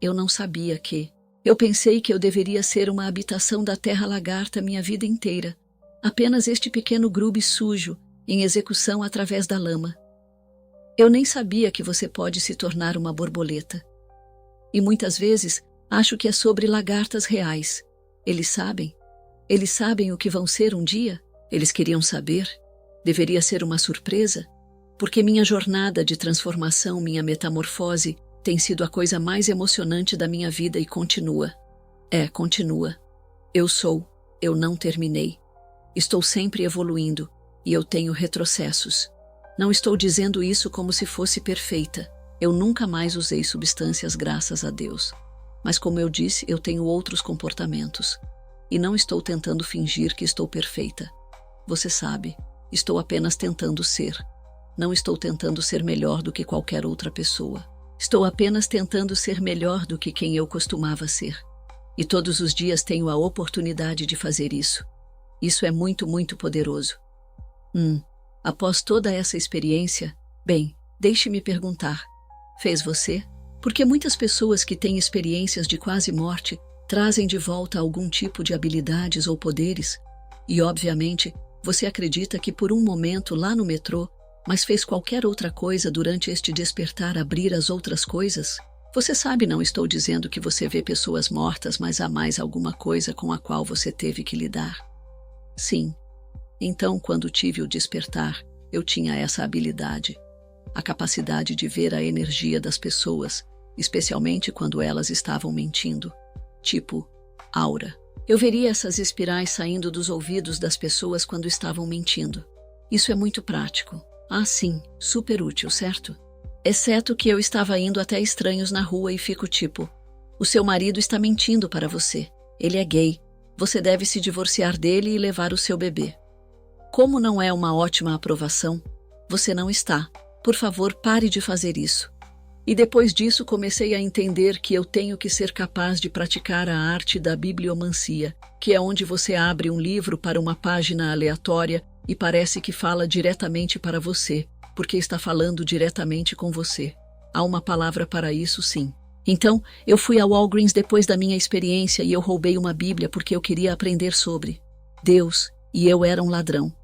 Eu não sabia que... Eu pensei que eu deveria ser uma habitação da terra lagarta minha vida inteira. Apenas este pequeno grube sujo, em execução através da lama. Eu nem sabia que você pode se tornar uma borboleta. E muitas vezes acho que é sobre lagartas reais. Eles sabem o que vão ser um dia? Eles queriam saber? Deveria ser uma surpresa? Porque minha jornada de transformação, minha metamorfose, tem sido a coisa mais emocionante da minha vida e continua. Continua. Eu não terminei. Estou sempre evoluindo e eu tenho retrocessos. Não estou dizendo isso como se fosse perfeita. Eu nunca mais usei substâncias, graças a Deus. Mas como eu disse, eu tenho outros comportamentos. E não estou tentando fingir que estou perfeita. Você sabe, estou apenas tentando ser. Não estou tentando ser melhor do que qualquer outra pessoa. Estou apenas tentando ser melhor do que quem eu costumava ser. E todos os dias tenho a oportunidade de fazer isso. Isso é muito, muito poderoso. Após toda essa experiência, bem, deixe-me perguntar, fez você? Porque muitas pessoas que têm experiências de quase morte trazem de volta algum tipo de habilidades ou poderes. E, obviamente, você acredita que por um momento lá no metrô, mas fez qualquer outra coisa durante este despertar abrir as outras coisas? Você sabe, não estou dizendo que você vê pessoas mortas, mas há mais alguma coisa com a qual você teve que lidar. Sim. Então, quando tive o despertar, eu tinha essa habilidade. A capacidade de ver a energia das pessoas, especialmente quando elas estavam mentindo. Tipo, aura. Eu veria essas espirais saindo dos ouvidos das pessoas quando estavam mentindo. Isso é muito prático. Sim, super útil, certo? Exceto que eu estava indo até estranhos na rua e fico tipo, o seu marido está mentindo para você. Ele é gay. Você deve se divorciar dele e levar o seu bebê. Como não é uma ótima aprovação? Você não está. Por favor, pare de fazer isso. E depois disso comecei a entender que eu tenho que ser capaz de praticar a arte da bibliomancia, que é onde você abre um livro para uma página aleatória e parece que fala diretamente para você, porque está falando diretamente com você. Há uma palavra para isso, sim. Então, eu fui ao Walgreens depois da minha experiência e eu roubei uma Bíblia porque eu queria aprender sobre Deus, e eu era um ladrão.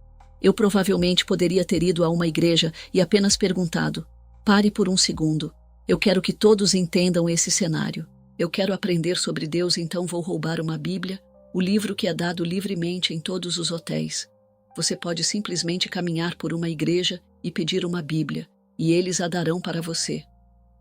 Eu provavelmente poderia ter ido a uma igreja e apenas perguntado, pare por um segundo. Eu quero que todos entendam esse cenário. Eu quero aprender sobre Deus, então vou roubar uma Bíblia, o livro que é dado livremente em todos os hotéis. Você pode simplesmente caminhar por uma igreja e pedir uma Bíblia, e eles a darão para você.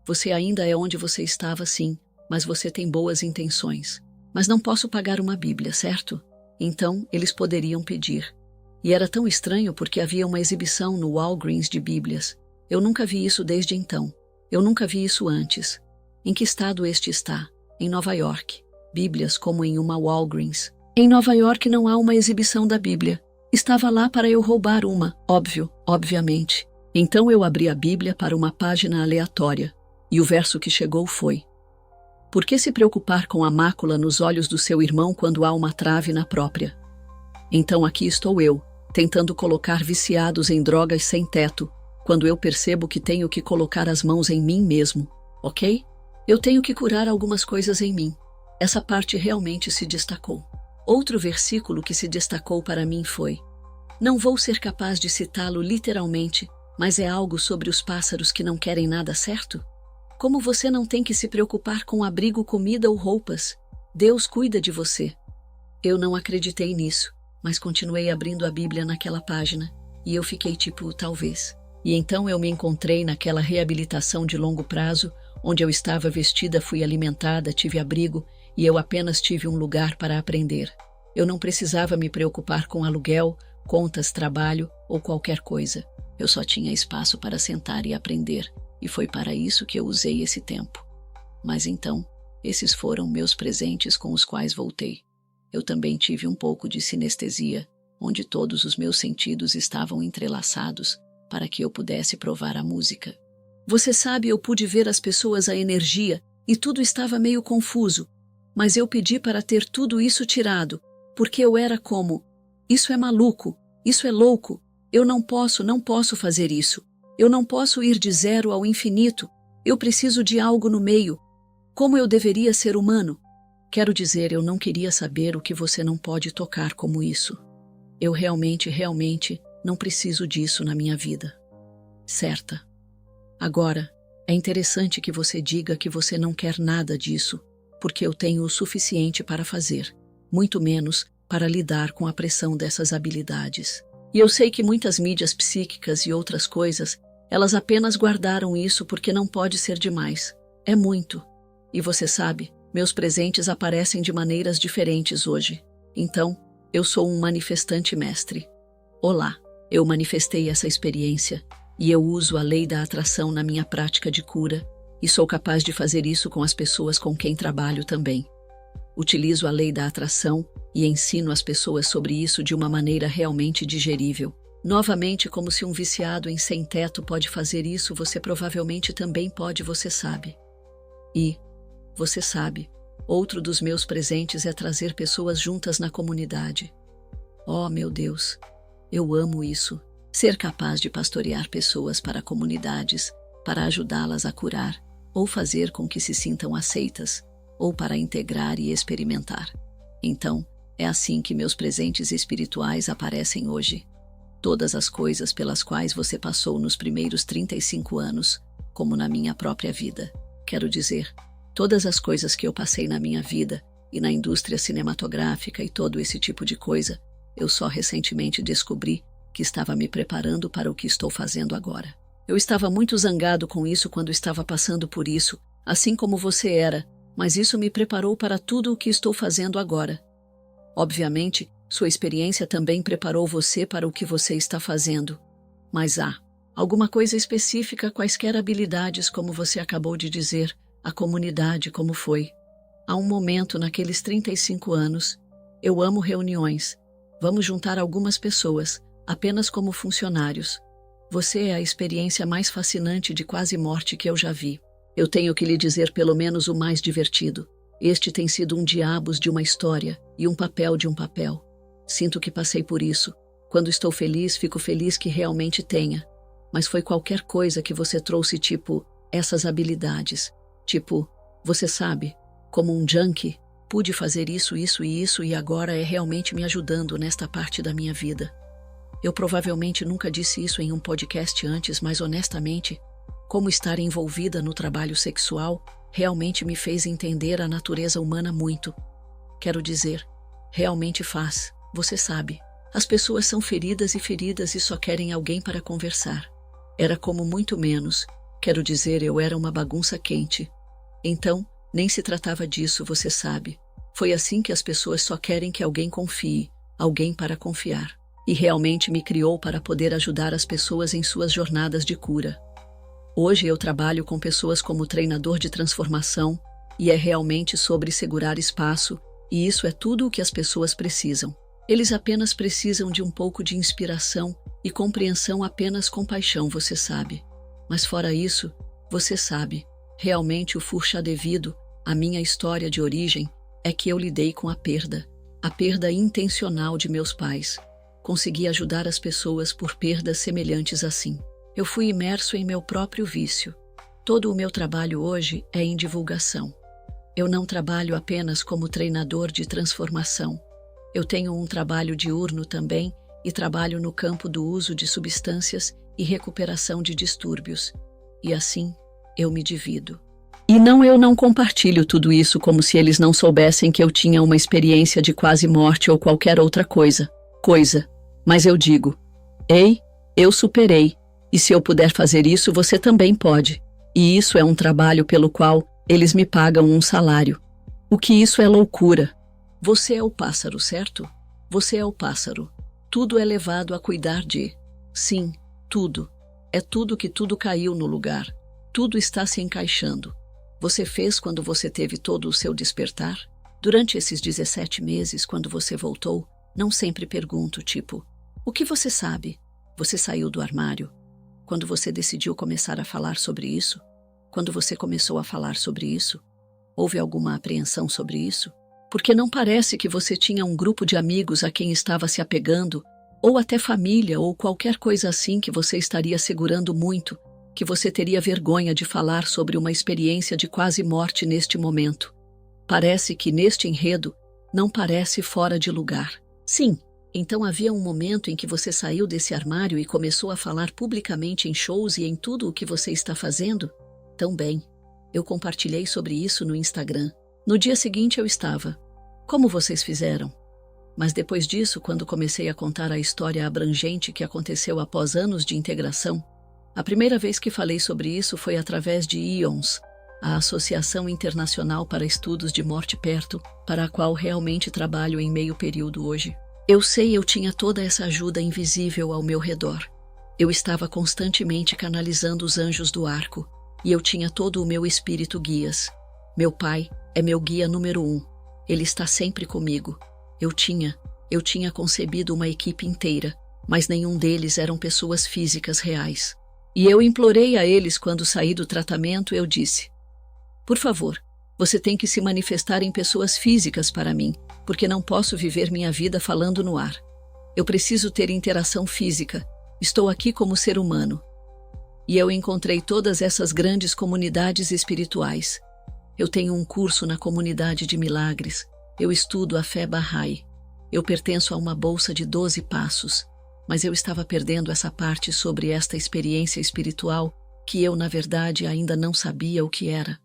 Você ainda é onde você estava, sim, mas você tem boas intenções. Mas não posso pagar uma Bíblia, certo? Então, eles poderiam pedir. E era tão estranho porque havia uma exibição no Walgreens de Bíblias. Eu nunca vi isso desde então. Eu nunca vi isso antes. Em que estado este está? Em Nova York. Bíblias como em uma Walgreens. Em Nova York não há uma exibição da Bíblia. Estava lá para eu roubar uma, obviamente. Então eu abri a Bíblia para uma página aleatória. E o verso que chegou foi: por que se preocupar com a mácula nos olhos do seu irmão quando há uma trave na própria? Então aqui estou eu, tentando colocar viciados em drogas sem teto, quando eu percebo que tenho que colocar as mãos em mim mesmo, ok? Eu tenho que curar algumas coisas em mim. Essa parte realmente se destacou. Outro versículo que se destacou para mim foi: não vou ser capaz de citá-lo literalmente, mas é algo sobre os pássaros que não querem nada, certo? Como você não tem que se preocupar com abrigo, comida ou roupas? Deus cuida de você. Eu não acreditei nisso, mas continuei abrindo a Bíblia naquela página, e eu fiquei tipo, talvez. E então eu me encontrei naquela reabilitação de longo prazo, onde eu estava vestida, fui alimentada, tive abrigo, e eu apenas tive um lugar para aprender. Eu não precisava me preocupar com aluguel, contas, trabalho ou qualquer coisa. Eu só tinha espaço para sentar e aprender, e foi para isso que eu usei esse tempo. Mas então, esses foram meus presentes com os quais voltei. Eu também tive um pouco de sinestesia, onde todos os meus sentidos estavam entrelaçados para que eu pudesse provar a música. Você sabe, eu pude ver as pessoas, a energia, e tudo estava meio confuso, mas eu pedi para ter tudo isso tirado, porque eu era como: isso é maluco, isso é louco, eu não posso fazer isso. Eu não posso ir de zero ao infinito, eu preciso de algo no meio. Como eu deveria ser humano? Quero dizer, eu não queria saber o que você não pode tocar como isso. Eu realmente não preciso disso na minha vida. Certa. Agora, é interessante que você diga que você não quer nada disso, porque eu tenho o suficiente para fazer, muito menos para lidar com a pressão dessas habilidades. E eu sei que muitas mídias psíquicas e outras coisas, elas apenas guardaram isso porque não pode ser demais. É muito. E você sabe, meus presentes aparecem de maneiras diferentes hoje. Então, eu sou um manifestante mestre. Olá, eu manifestei essa experiência e eu uso a lei da atração na minha prática de cura e sou capaz de fazer isso com as pessoas com quem trabalho também. Utilizo a lei da atração e ensino as pessoas sobre isso de uma maneira realmente digerível. Novamente, como se um viciado em sem-teto pode fazer isso, você provavelmente também pode, você sabe. E, você sabe, outro dos meus presentes é trazer pessoas juntas na comunidade. Oh, meu Deus, eu amo isso. Ser capaz de pastorear pessoas para comunidades, para ajudá-las a curar, ou fazer com que se sintam aceitas, ou para integrar e experimentar. Então, é assim que meus presentes espirituais aparecem hoje. Todas as coisas pelas quais você passou nos primeiros 35 anos, como na minha própria vida. Quero dizer, todas as coisas que eu passei na minha vida e na indústria cinematográfica e todo esse tipo de coisa, eu só recentemente descobri que estava me preparando para o que estou fazendo agora. Eu estava muito zangado com isso quando estava passando por isso, assim como você era, mas isso me preparou para tudo o que estou fazendo agora. Obviamente, sua experiência também preparou você para o que você está fazendo. Mas há alguma coisa específica, quaisquer habilidades, como você acabou de dizer, a comunidade como foi. Há um momento naqueles 35 anos, eu amo reuniões. Vamos juntar algumas pessoas, apenas como funcionários. Você é a experiência mais fascinante de quase morte que eu já vi. Eu tenho que lhe dizer pelo menos o mais divertido. Este tem sido um diabos de uma história e um papel de um papel. Sinto que passei por isso. Quando estou feliz, fico feliz que realmente tenha. Mas foi qualquer coisa que você trouxe, tipo, essas habilidades. Tipo, você sabe, como um junkie, pude fazer isso e agora é realmente me ajudando nesta parte da minha vida. Eu provavelmente nunca disse isso em um podcast antes, mas honestamente, como estar envolvida no trabalho sexual realmente me fez entender a natureza humana muito. Quero dizer, realmente faz, você sabe. As pessoas são feridas e só querem alguém para conversar. Era como muito menos, quero dizer, eu era uma bagunça quente. Então, nem se tratava disso, você sabe. Foi assim que as pessoas só querem que alguém confie, alguém para confiar. E realmente me criou para poder ajudar as pessoas em suas jornadas de cura. Hoje eu trabalho com pessoas como treinador de transformação e é realmente sobre segurar espaço, e isso é tudo o que as pessoas precisam. Eles apenas precisam de um pouco de inspiração e compreensão, apenas compaixão, você sabe. Mas fora isso, você sabe, realmente o furcha devido à minha história de origem é que eu lidei com a perda intencional de meus pais. Consegui ajudar as pessoas por perdas semelhantes assim. Eu fui imerso em meu próprio vício. Todo o meu trabalho hoje é em divulgação. Eu não trabalho apenas como treinador de transformação. Eu tenho um trabalho diurno também e trabalho no campo do uso de substâncias e recuperação de distúrbios. E assim, eu me divido. E eu não compartilho tudo isso como se eles não soubessem que eu tinha uma experiência de quase morte ou qualquer outra coisa. Mas eu digo, ei, eu superei, e se eu puder fazer isso, você também pode. E isso é um trabalho pelo qual eles me pagam um salário. O que isso é loucura. Você é o pássaro, certo? Você é o pássaro. Tudo é levado a cuidar de. Sim, tudo. É tudo que tudo caiu no lugar. Tudo está se encaixando. Você fez quando você teve todo o seu despertar? Durante esses 17 meses, quando você voltou, não sempre pergunto, tipo, o que você sabe? Você saiu do armário? Quando você decidiu começar a falar sobre isso? Quando você começou a falar sobre isso? Houve alguma apreensão sobre isso? Porque não parece que você tinha um grupo de amigos a quem estava se apegando, ou até família, ou qualquer coisa assim que você estaria segurando muito, que você teria vergonha de falar sobre uma experiência de quase morte neste momento. Parece que neste enredo não parece fora de lugar. Sim, Então havia um momento em que você saiu desse armário e começou a falar publicamente em shows e em tudo o que você está fazendo? Tão bem. Eu compartilhei sobre isso no Instagram. No dia seguinte eu estava. Como vocês fizeram? Mas depois disso, quando comecei a contar a história abrangente que aconteceu após anos de integração, a primeira vez que falei sobre isso foi através de IONS, a Associação Internacional para Estudos de Morte Perto, para a qual realmente trabalho em meio período hoje. Eu sei, eu tinha toda essa ajuda invisível ao meu redor. Eu estava constantemente canalizando os anjos do arco, e eu tinha todo o meu espírito guias. Meu pai é meu guia número 1. Ele está sempre comigo. Eu tinha concebido uma equipe inteira, mas nenhum deles eram pessoas físicas reais. E eu implorei a eles quando saí do tratamento, eu disse: por favor, você tem que se manifestar em pessoas físicas para mim, porque não posso viver minha vida falando no ar. Eu preciso ter interação física. Estou aqui como ser humano. E eu encontrei todas essas grandes comunidades espirituais. Eu tenho um curso na comunidade de milagres. Eu estudo a fé Bahá'í. Eu pertenço a uma bolsa de 12 passos, mas eu estava perdendo essa parte sobre esta experiência espiritual que eu, na verdade, ainda não sabia o que era.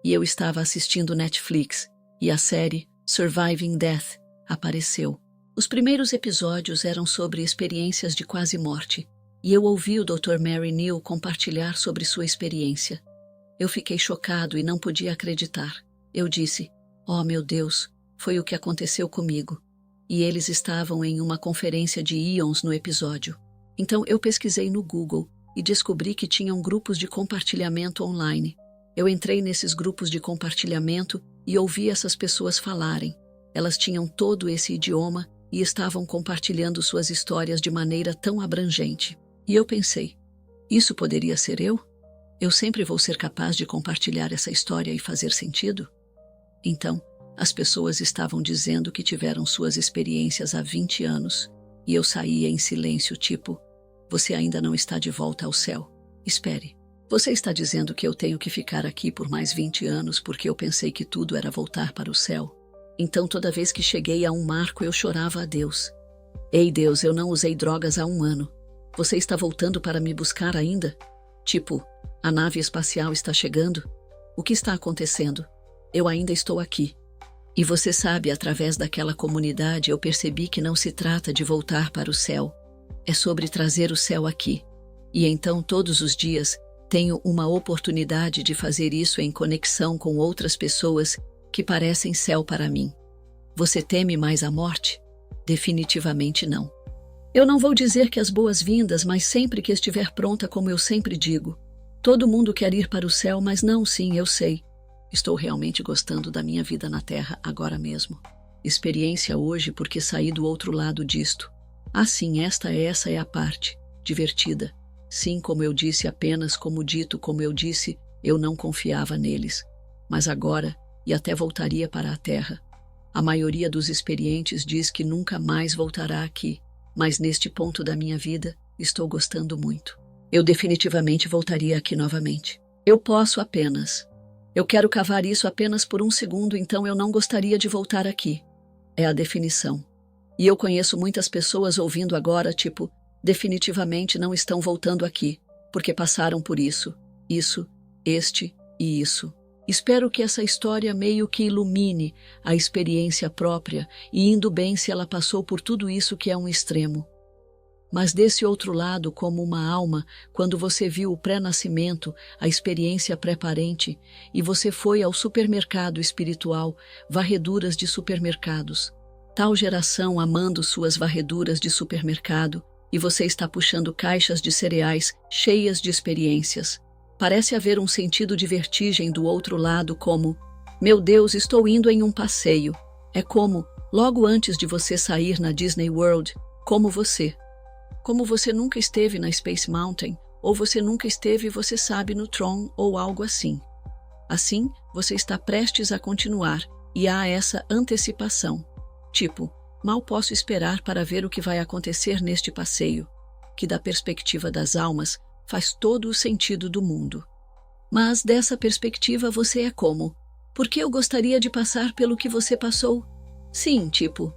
E eu estava assistindo Netflix, e a série Surviving Death apareceu. Os primeiros episódios eram sobre experiências de quase morte, e eu ouvi o Dr. Mary Neal compartilhar sobre sua experiência. Eu fiquei chocado e não podia acreditar. Eu disse: oh meu Deus, foi o que aconteceu comigo. E eles estavam em uma conferência de IONS no episódio. Então eu pesquisei no Google e descobri que tinham grupos de compartilhamento online. Eu entrei nesses grupos de compartilhamento e ouvi essas pessoas falarem. Elas tinham todo esse idioma e estavam compartilhando suas histórias de maneira tão abrangente. E eu pensei, isso poderia ser eu? Eu sempre vou ser capaz de compartilhar essa história e fazer sentido? Então, as pessoas estavam dizendo que tiveram suas experiências há 20 anos, e eu saía em silêncio, tipo, você ainda não está de volta ao céu. Espere. Você está dizendo que eu tenho que ficar aqui por mais 20 anos porque eu pensei que tudo era voltar para o céu? Então toda vez que cheguei a um marco eu chorava a Deus. Ei Deus, eu não usei drogas há 1 ano. Você está voltando para me buscar ainda? Tipo, a nave espacial está chegando? O que está acontecendo? Eu ainda estou aqui. E você sabe, através daquela comunidade eu percebi que não se trata de voltar para o céu. É sobre trazer o céu aqui. E então todos os dias tenho uma oportunidade de fazer isso em conexão com outras pessoas que parecem céu para mim. Você teme mais a morte? Definitivamente não. Eu não vou dizer que as boas-vindas, mas sempre que estiver pronta, como eu sempre digo. Todo mundo quer ir para o céu, mas não, sim, eu sei. Estou realmente gostando da minha vida na Terra agora mesmo. Experiência hoje porque saí do outro lado disto. Ah, sim, essa é a parte divertida. Sim, como eu disse, apenas como dito, como eu disse, eu não confiava neles. Mas agora, e até voltaria para a Terra. A maioria dos experientes diz que nunca mais voltará aqui, mas neste ponto da minha vida, estou gostando muito. Eu definitivamente voltaria aqui novamente. Eu posso apenas. Eu quero cavar isso apenas por 1 segundo, então eu não gostaria de voltar aqui. É a definição. E eu conheço muitas pessoas ouvindo agora, tipo, definitivamente não estão voltando aqui, porque passaram por isso, este e isso. Espero que essa história meio que ilumine a experiência própria e indo bem se ela passou por tudo isso que é um extremo. Mas desse outro lado, como uma alma, quando você viu o pré-nascimento, a experiência pré-parente, e você foi ao supermercado espiritual, varreduras de supermercados. Tal geração amando suas varreduras de supermercado, e você está puxando caixas de cereais cheias de experiências. Parece haver um sentido de vertigem do outro lado como, meu Deus, estou indo em um passeio. É como, logo antes de você sair na Disney World, como você nunca esteve na Space Mountain, ou você nunca esteve, você sabe, no Tron, ou algo assim. Assim, você está prestes a continuar, e há essa antecipação. Tipo, mal posso esperar para ver o que vai acontecer neste passeio, que da perspectiva das almas faz todo o sentido do mundo. Mas dessa perspectiva você é como? Porque eu gostaria de passar pelo que você passou? Sim, tipo,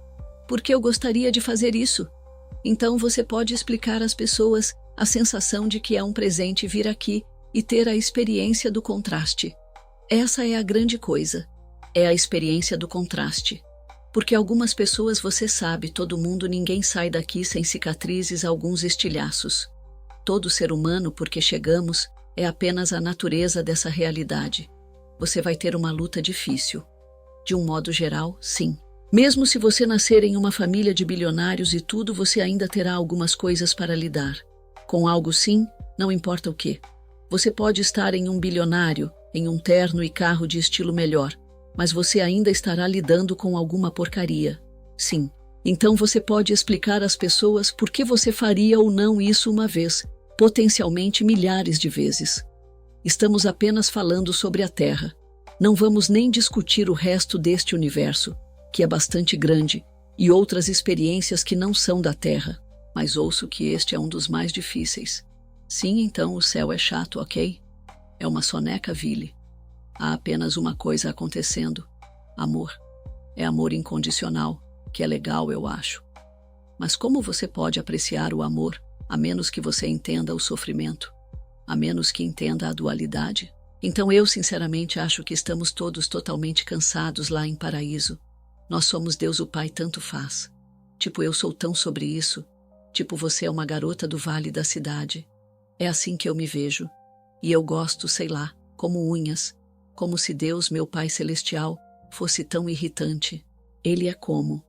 Porque eu gostaria de fazer isso. Então você pode explicar às pessoas a sensação de que é um presente vir aqui e ter a experiência do contraste. Essa é a grande coisa. É a experiência do contraste. Porque algumas pessoas, você sabe, todo mundo, ninguém sai daqui sem cicatrizes, alguns estilhaços. Todo ser humano, porque chegamos, é apenas a natureza dessa realidade. Você vai ter uma luta difícil. De um modo geral, sim. Mesmo se você nascer em uma família de bilionários e tudo, você ainda terá algumas coisas para lidar. Com algo sim, não importa o que. Você pode estar em um bilionário, em um terno e carro de estilo melhor, mas você ainda estará lidando com alguma porcaria. Sim. Então você pode explicar às pessoas por que você faria ou não isso uma vez, potencialmente milhares de vezes. Estamos apenas falando sobre a Terra. Não vamos nem discutir o resto deste universo, que é bastante grande, e outras experiências que não são da Terra, mas ouço que este é um dos mais difíceis. Sim, então o céu é chato, ok? É uma soneca vile. Há apenas uma coisa acontecendo. Amor. É amor incondicional, que é legal, eu acho. Mas como você pode apreciar o amor, a menos que você entenda o sofrimento? A menos que entenda a dualidade? Então eu sinceramente acho que estamos todos totalmente cansados lá em Paraíso. Nós somos Deus o Pai, tanto faz. Tipo, eu sou tão sobre isso. Tipo, você é uma garota do vale da cidade. É assim que eu me vejo. E eu gosto, sei lá, como unhas. Como se Deus, meu Pai Celestial, fosse tão irritante. Ele é como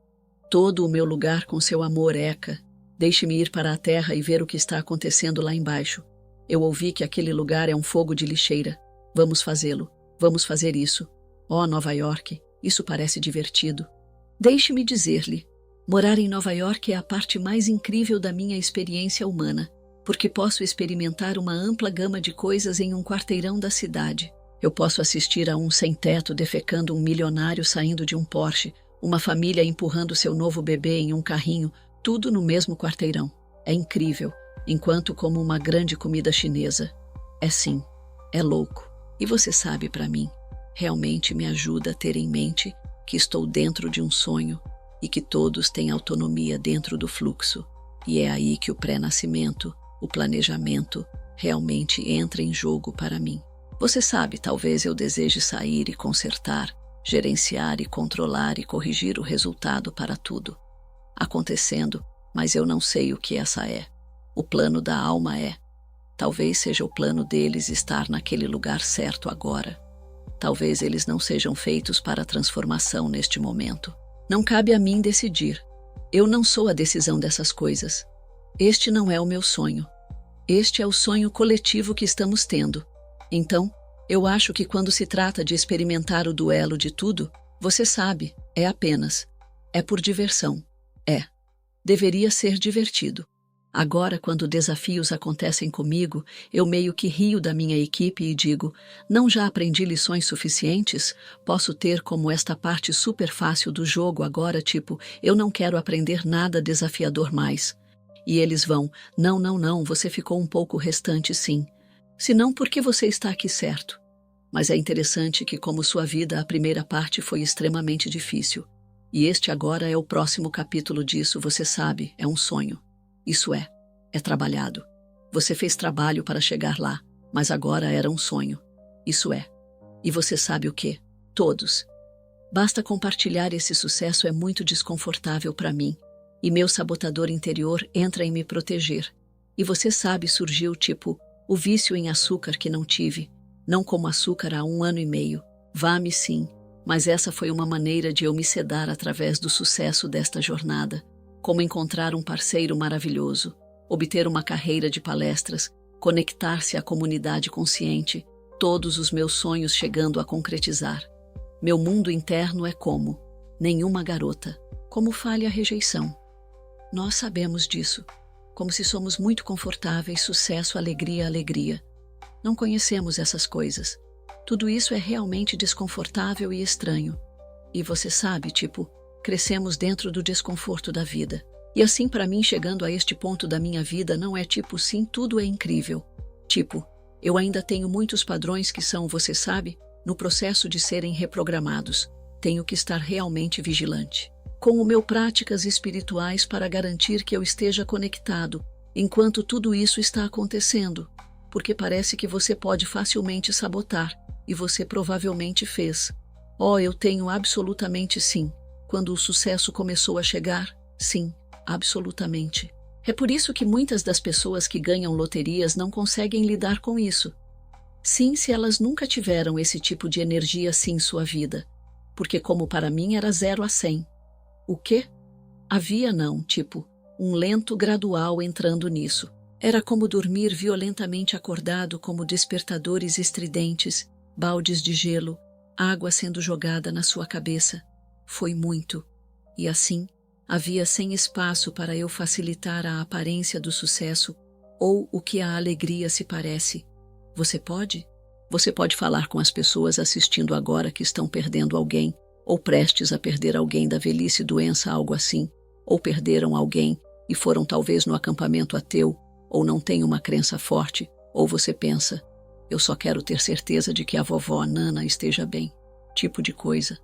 todo o meu lugar com seu amor, Eka. Deixe-me ir para a terra e ver o que está acontecendo lá embaixo. Eu ouvi que aquele lugar é um fogo de lixeira. Vamos fazê-lo. Vamos fazer isso. Oh, Nova York, isso parece divertido. Deixe-me dizer-lhe, morar em Nova York é a parte mais incrível da minha experiência humana, porque posso experimentar uma ampla gama de coisas em um quarteirão da cidade. Eu posso assistir a um sem-teto defecando um milionário saindo de um Porsche, uma família empurrando seu novo bebê em um carrinho, tudo no mesmo quarteirão. É incrível, enquanto como uma grande comida chinesa. É sim, é louco. E você sabe, para mim, realmente me ajuda a ter em mente que estou dentro de um sonho e que todos têm autonomia dentro do fluxo. E é aí que o pré-nascimento, o planejamento, realmente entra em jogo para mim. Você sabe, talvez eu deseje sair e consertar, gerenciar e controlar e corrigir o resultado para tudo acontecendo, mas eu não sei o que essa é. O plano da alma é. Talvez seja o plano deles estar naquele lugar certo agora. Talvez eles não sejam feitos para a transformação neste momento. Não cabe a mim decidir. Eu não sou a decisão dessas coisas. Este não é o meu sonho. Este é o sonho coletivo que estamos tendo. Então, eu acho que quando se trata de experimentar o duelo de tudo, você sabe, é apenas. É por diversão. É. Deveria ser divertido. Agora, quando desafios acontecem comigo, eu meio que rio da minha equipe e digo, não já aprendi lições suficientes? Posso ter como esta parte super fácil do jogo agora, tipo, eu não quero aprender nada desafiador mais. E eles vão, não, você ficou um pouco restante sim. Se não, porque você está aqui certo. Mas é interessante que como sua vida, a primeira parte foi extremamente difícil. E este agora é o próximo capítulo disso, você sabe, é um sonho. Isso é trabalhado. Você fez trabalho para chegar lá, mas agora era um sonho. Isso é. E você sabe o quê? Todos. Basta compartilhar esse sucesso, é muito desconfortável para mim. E meu sabotador interior entra em me proteger. E você sabe, surgiu tipo, o vício em açúcar que não tive. Não como açúcar há 1 ano e meio. Vá-me sim. Mas essa foi uma maneira de eu me sedar através do sucesso desta jornada. Como encontrar um parceiro maravilhoso, obter uma carreira de palestras, conectar-se à comunidade consciente, todos os meus sonhos chegando a concretizar. Meu mundo interno é como nenhuma garota, como falha a rejeição. Nós sabemos disso, como se somos muito confortáveis, sucesso, alegria, alegria. Não conhecemos essas coisas. Tudo isso é realmente desconfortável e estranho. E você sabe, tipo, crescemos dentro do desconforto da vida. E assim para mim, chegando a este ponto da minha vida, não é tipo, sim, tudo é incrível. Tipo, eu ainda tenho muitos padrões que são, você sabe, no processo de serem reprogramados. Tenho que estar realmente vigilante. com o meu práticas espirituais para garantir que eu esteja conectado enquanto tudo isso está acontecendo, porque parece que você pode facilmente sabotar, e você provavelmente fez. Oh, eu tenho absolutamente sim. Quando o sucesso começou a chegar, sim, absolutamente. É por isso que muitas das pessoas que ganham loterias não conseguem lidar com isso. Sim, se elas nunca tiveram esse tipo de energia assim em sua vida. Porque como para mim era 0 a 100. O quê? Havia não, tipo, um lento gradual entrando nisso. Era como dormir violentamente acordado, como despertadores estridentes, baldes de gelo, água sendo jogada na sua cabeça. Foi muito. E assim, havia sem espaço para eu facilitar a aparência do sucesso ou o que a alegria se parece. Você pode? Você pode falar com as pessoas assistindo agora que estão perdendo alguém, ou prestes a perder alguém da velhice, doença, algo assim, ou perderam alguém e foram talvez no acampamento ateu, ou não têm uma crença forte, ou você pensa, eu só quero ter certeza de que a vovó Nana esteja bem, tipo de coisa.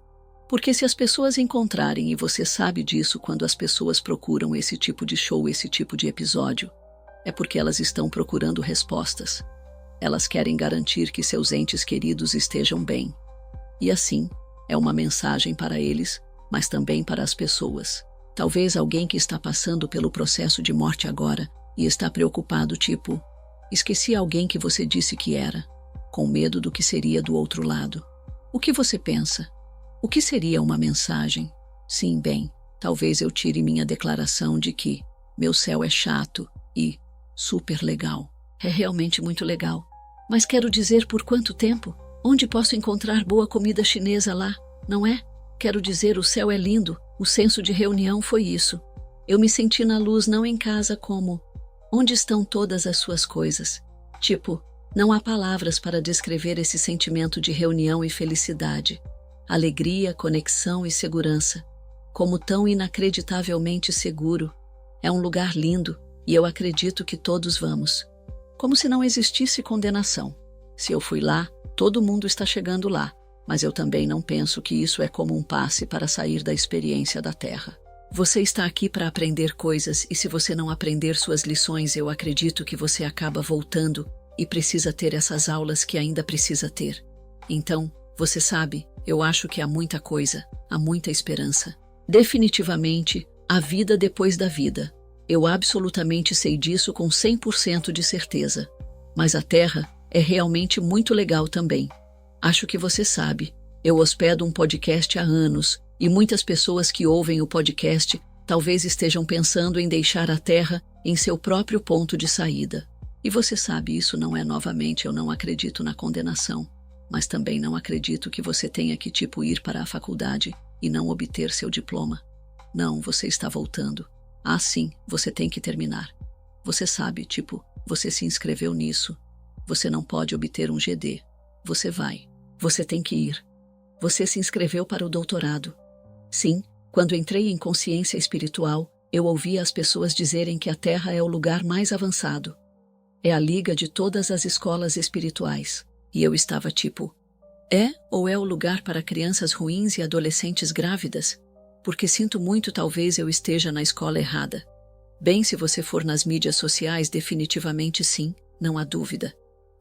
Porque se as pessoas encontrarem, e você sabe disso quando as pessoas procuram esse tipo de show, esse tipo de episódio, é porque elas estão procurando respostas. Elas querem garantir que seus entes queridos estejam bem. E assim, é uma mensagem para eles, mas também para as pessoas. Talvez alguém que está passando pelo processo de morte agora e está preocupado, tipo, esqueci alguém que você disse que era, com medo do que seria do outro lado. O que você pensa? O que seria uma mensagem? Sim, bem, talvez eu tire minha declaração de que meu céu é chato e super legal. É realmente muito legal. Mas quero dizer por quanto tempo? Onde posso encontrar boa comida chinesa lá, não é? Quero dizer, o céu é lindo, o senso de reunião foi isso. Eu me senti na luz, não em casa como... Onde estão todas as suas coisas? Tipo, não há palavras para descrever esse sentimento de reunião e felicidade. Alegria, conexão e segurança. Como tão inacreditavelmente seguro. É um lugar lindo e eu acredito que todos vamos. Como se não existisse condenação. Se eu fui lá, todo mundo está chegando lá, mas eu também não penso que isso é como um passe para sair da experiência da Terra. Você está aqui para aprender coisas e se você não aprender suas lições, eu acredito que você acaba voltando e precisa ter essas aulas que ainda precisa ter. Então, você sabe, eu acho que há muita coisa, há muita esperança. Definitivamente, a vida depois da vida. Eu absolutamente sei disso com 100% de certeza. Mas a Terra é realmente muito legal também. Acho que você sabe, eu hospedo um podcast há anos e muitas pessoas que ouvem o podcast talvez estejam pensando em deixar a Terra em seu próprio ponto de saída. E você sabe, isso não é novamente, eu não acredito na condenação, mas também não acredito que você tenha que ir para a faculdade e não obter seu diploma. Não, você está voltando. Ah, sim, você tem que terminar. Você sabe, você se inscreveu nisso. Você não pode obter um GD. Você vai. Você tem que ir. Você se inscreveu para o doutorado. Sim, quando entrei em consciência espiritual, eu ouvia as pessoas dizerem que a Terra é o lugar mais avançado. É a liga de todas as escolas espirituais. E eu estava é ou é o lugar para crianças ruins e adolescentes grávidas? Porque sinto muito, talvez eu esteja na escola errada. Bem, se você for nas mídias sociais, definitivamente sim, não há dúvida.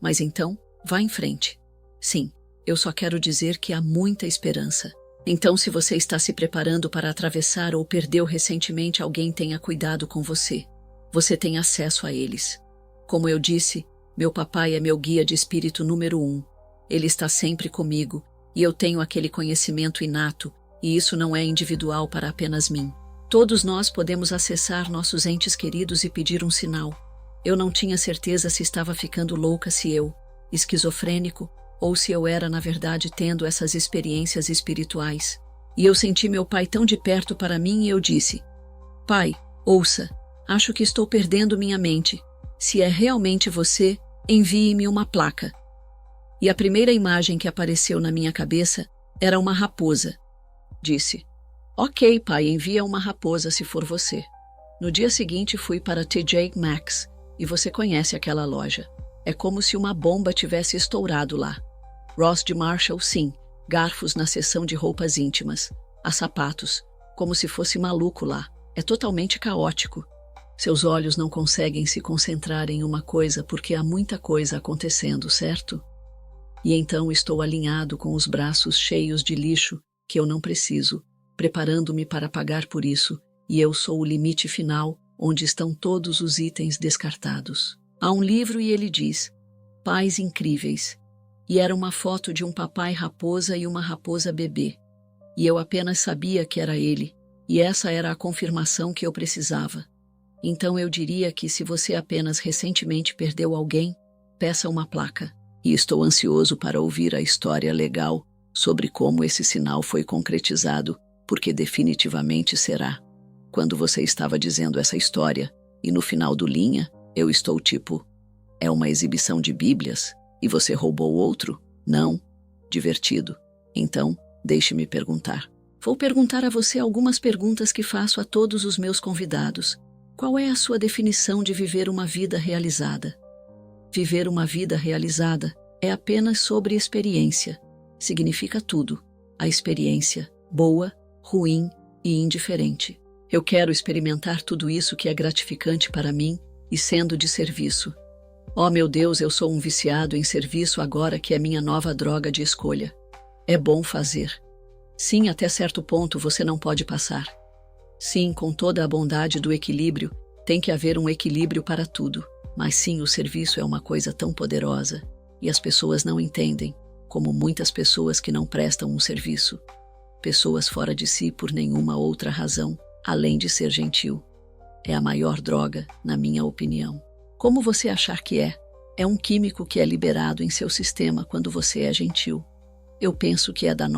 Mas então, vá em frente. Sim, eu só quero dizer que há muita esperança. Então, se você está se preparando para atravessar ou perdeu recentemente alguém, tenha cuidado com você. Você tem acesso a eles. Como eu disse, meu papai é meu guia de espírito número 1. Ele está sempre comigo, e eu tenho aquele conhecimento inato, e isso não é individual para apenas mim. Todos nós podemos acessar nossos entes queridos e pedir um sinal. Eu não tinha certeza se estava ficando louca, se eu, esquizofrênico, ou se eu era na verdade tendo essas experiências espirituais. E eu senti meu pai tão de perto para mim e eu disse, pai, ouça, acho que estou perdendo minha mente. Se é realmente você, envie-me uma placa. E a primeira imagem que apareceu na minha cabeça era uma raposa. Disse, ok, pai, envia uma raposa se for você. No dia seguinte fui para TJ Maxx, e você conhece aquela loja. É como se uma bomba tivesse estourado lá. Ross de Marshall, sim, garfos na seção de roupas íntimas, há sapatos, como se fosse maluco lá. É totalmente caótico. Seus olhos não conseguem se concentrar em uma coisa porque há muita coisa acontecendo, certo? E então estou alinhado com os braços cheios de lixo que eu não preciso, preparando-me para pagar por isso, e eu sou o limite final, onde estão todos os itens descartados. Há um livro e ele diz, Pais Incríveis, e era uma foto de um papai raposa e uma raposa bebê. E eu apenas sabia que era ele, e essa era a confirmação que eu precisava. Então eu diria que se você apenas recentemente perdeu alguém, peça uma placa. E estou ansioso para ouvir a história legal sobre como esse sinal foi concretizado, porque definitivamente será. Quando você estava dizendo essa história, e no final do linha, eu estou tipo, é uma exibição de bíblias, e você roubou outro? Não. Divertido. Então, deixe-me perguntar. Vou perguntar a você algumas perguntas que faço a todos os meus convidados. Qual é a sua definição de viver uma vida realizada? Viver uma vida realizada é apenas sobre experiência. Significa tudo. A experiência, boa, ruim e indiferente. Eu quero experimentar tudo isso que é gratificante para mim e sendo de serviço. Oh meu Deus, eu sou um viciado em serviço agora que é minha nova droga de escolha. É bom fazer. Sim, até certo ponto você não pode passar. Sim, com toda a bondade do equilíbrio, tem que haver um equilíbrio para tudo. Mas sim, o serviço é uma coisa tão poderosa, e as pessoas não entendem, como muitas pessoas que não prestam um serviço. Pessoas fora de si por nenhuma outra razão, além de ser gentil. É a maior droga, na minha opinião. Como você achar que é? É um químico que é liberado em seu sistema quando você é gentil. Eu penso que é da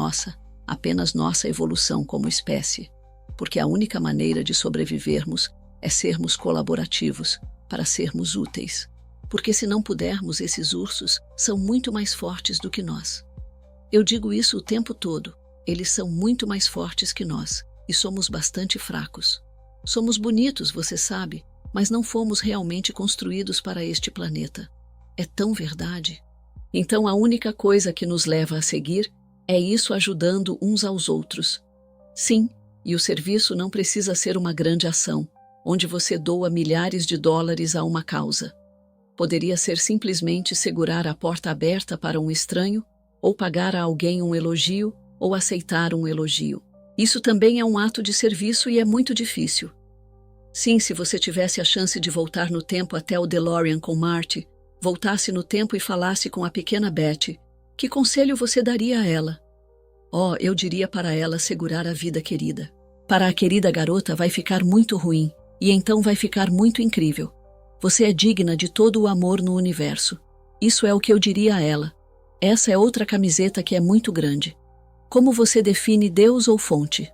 apenas nossa evolução como espécie. Porque a única maneira de sobrevivermos é sermos colaborativos, para sermos úteis. Porque se não pudermos, esses ursos são muito mais fortes do que nós. Eu digo isso o tempo todo. Eles são muito mais fortes que nós, e somos bastante fracos. Somos bonitos, você sabe, mas não fomos realmente construídos para este planeta. É tão verdade. Então a única coisa que nos leva a seguir é isso ajudando uns aos outros. Sim, e o serviço não precisa ser uma grande ação, onde você doa milhares de dólares a uma causa. Poderia ser simplesmente segurar a porta aberta para um estranho, ou pagar a alguém um elogio, ou aceitar um elogio. Isso também é um ato de serviço e é muito difícil. Sim, se você tivesse a chance de voltar no tempo até o DeLorean com Marty, voltasse no tempo e falasse com a pequena Betty, que conselho você daria a ela? Oh, eu diria para ela segurar a vida querida. Para a querida garota vai ficar muito ruim, e então vai ficar muito incrível. Você é digna de todo o amor no universo. Isso é o que eu diria a ela. Essa é outra camiseta que é muito grande. Como você define Deus ou fonte?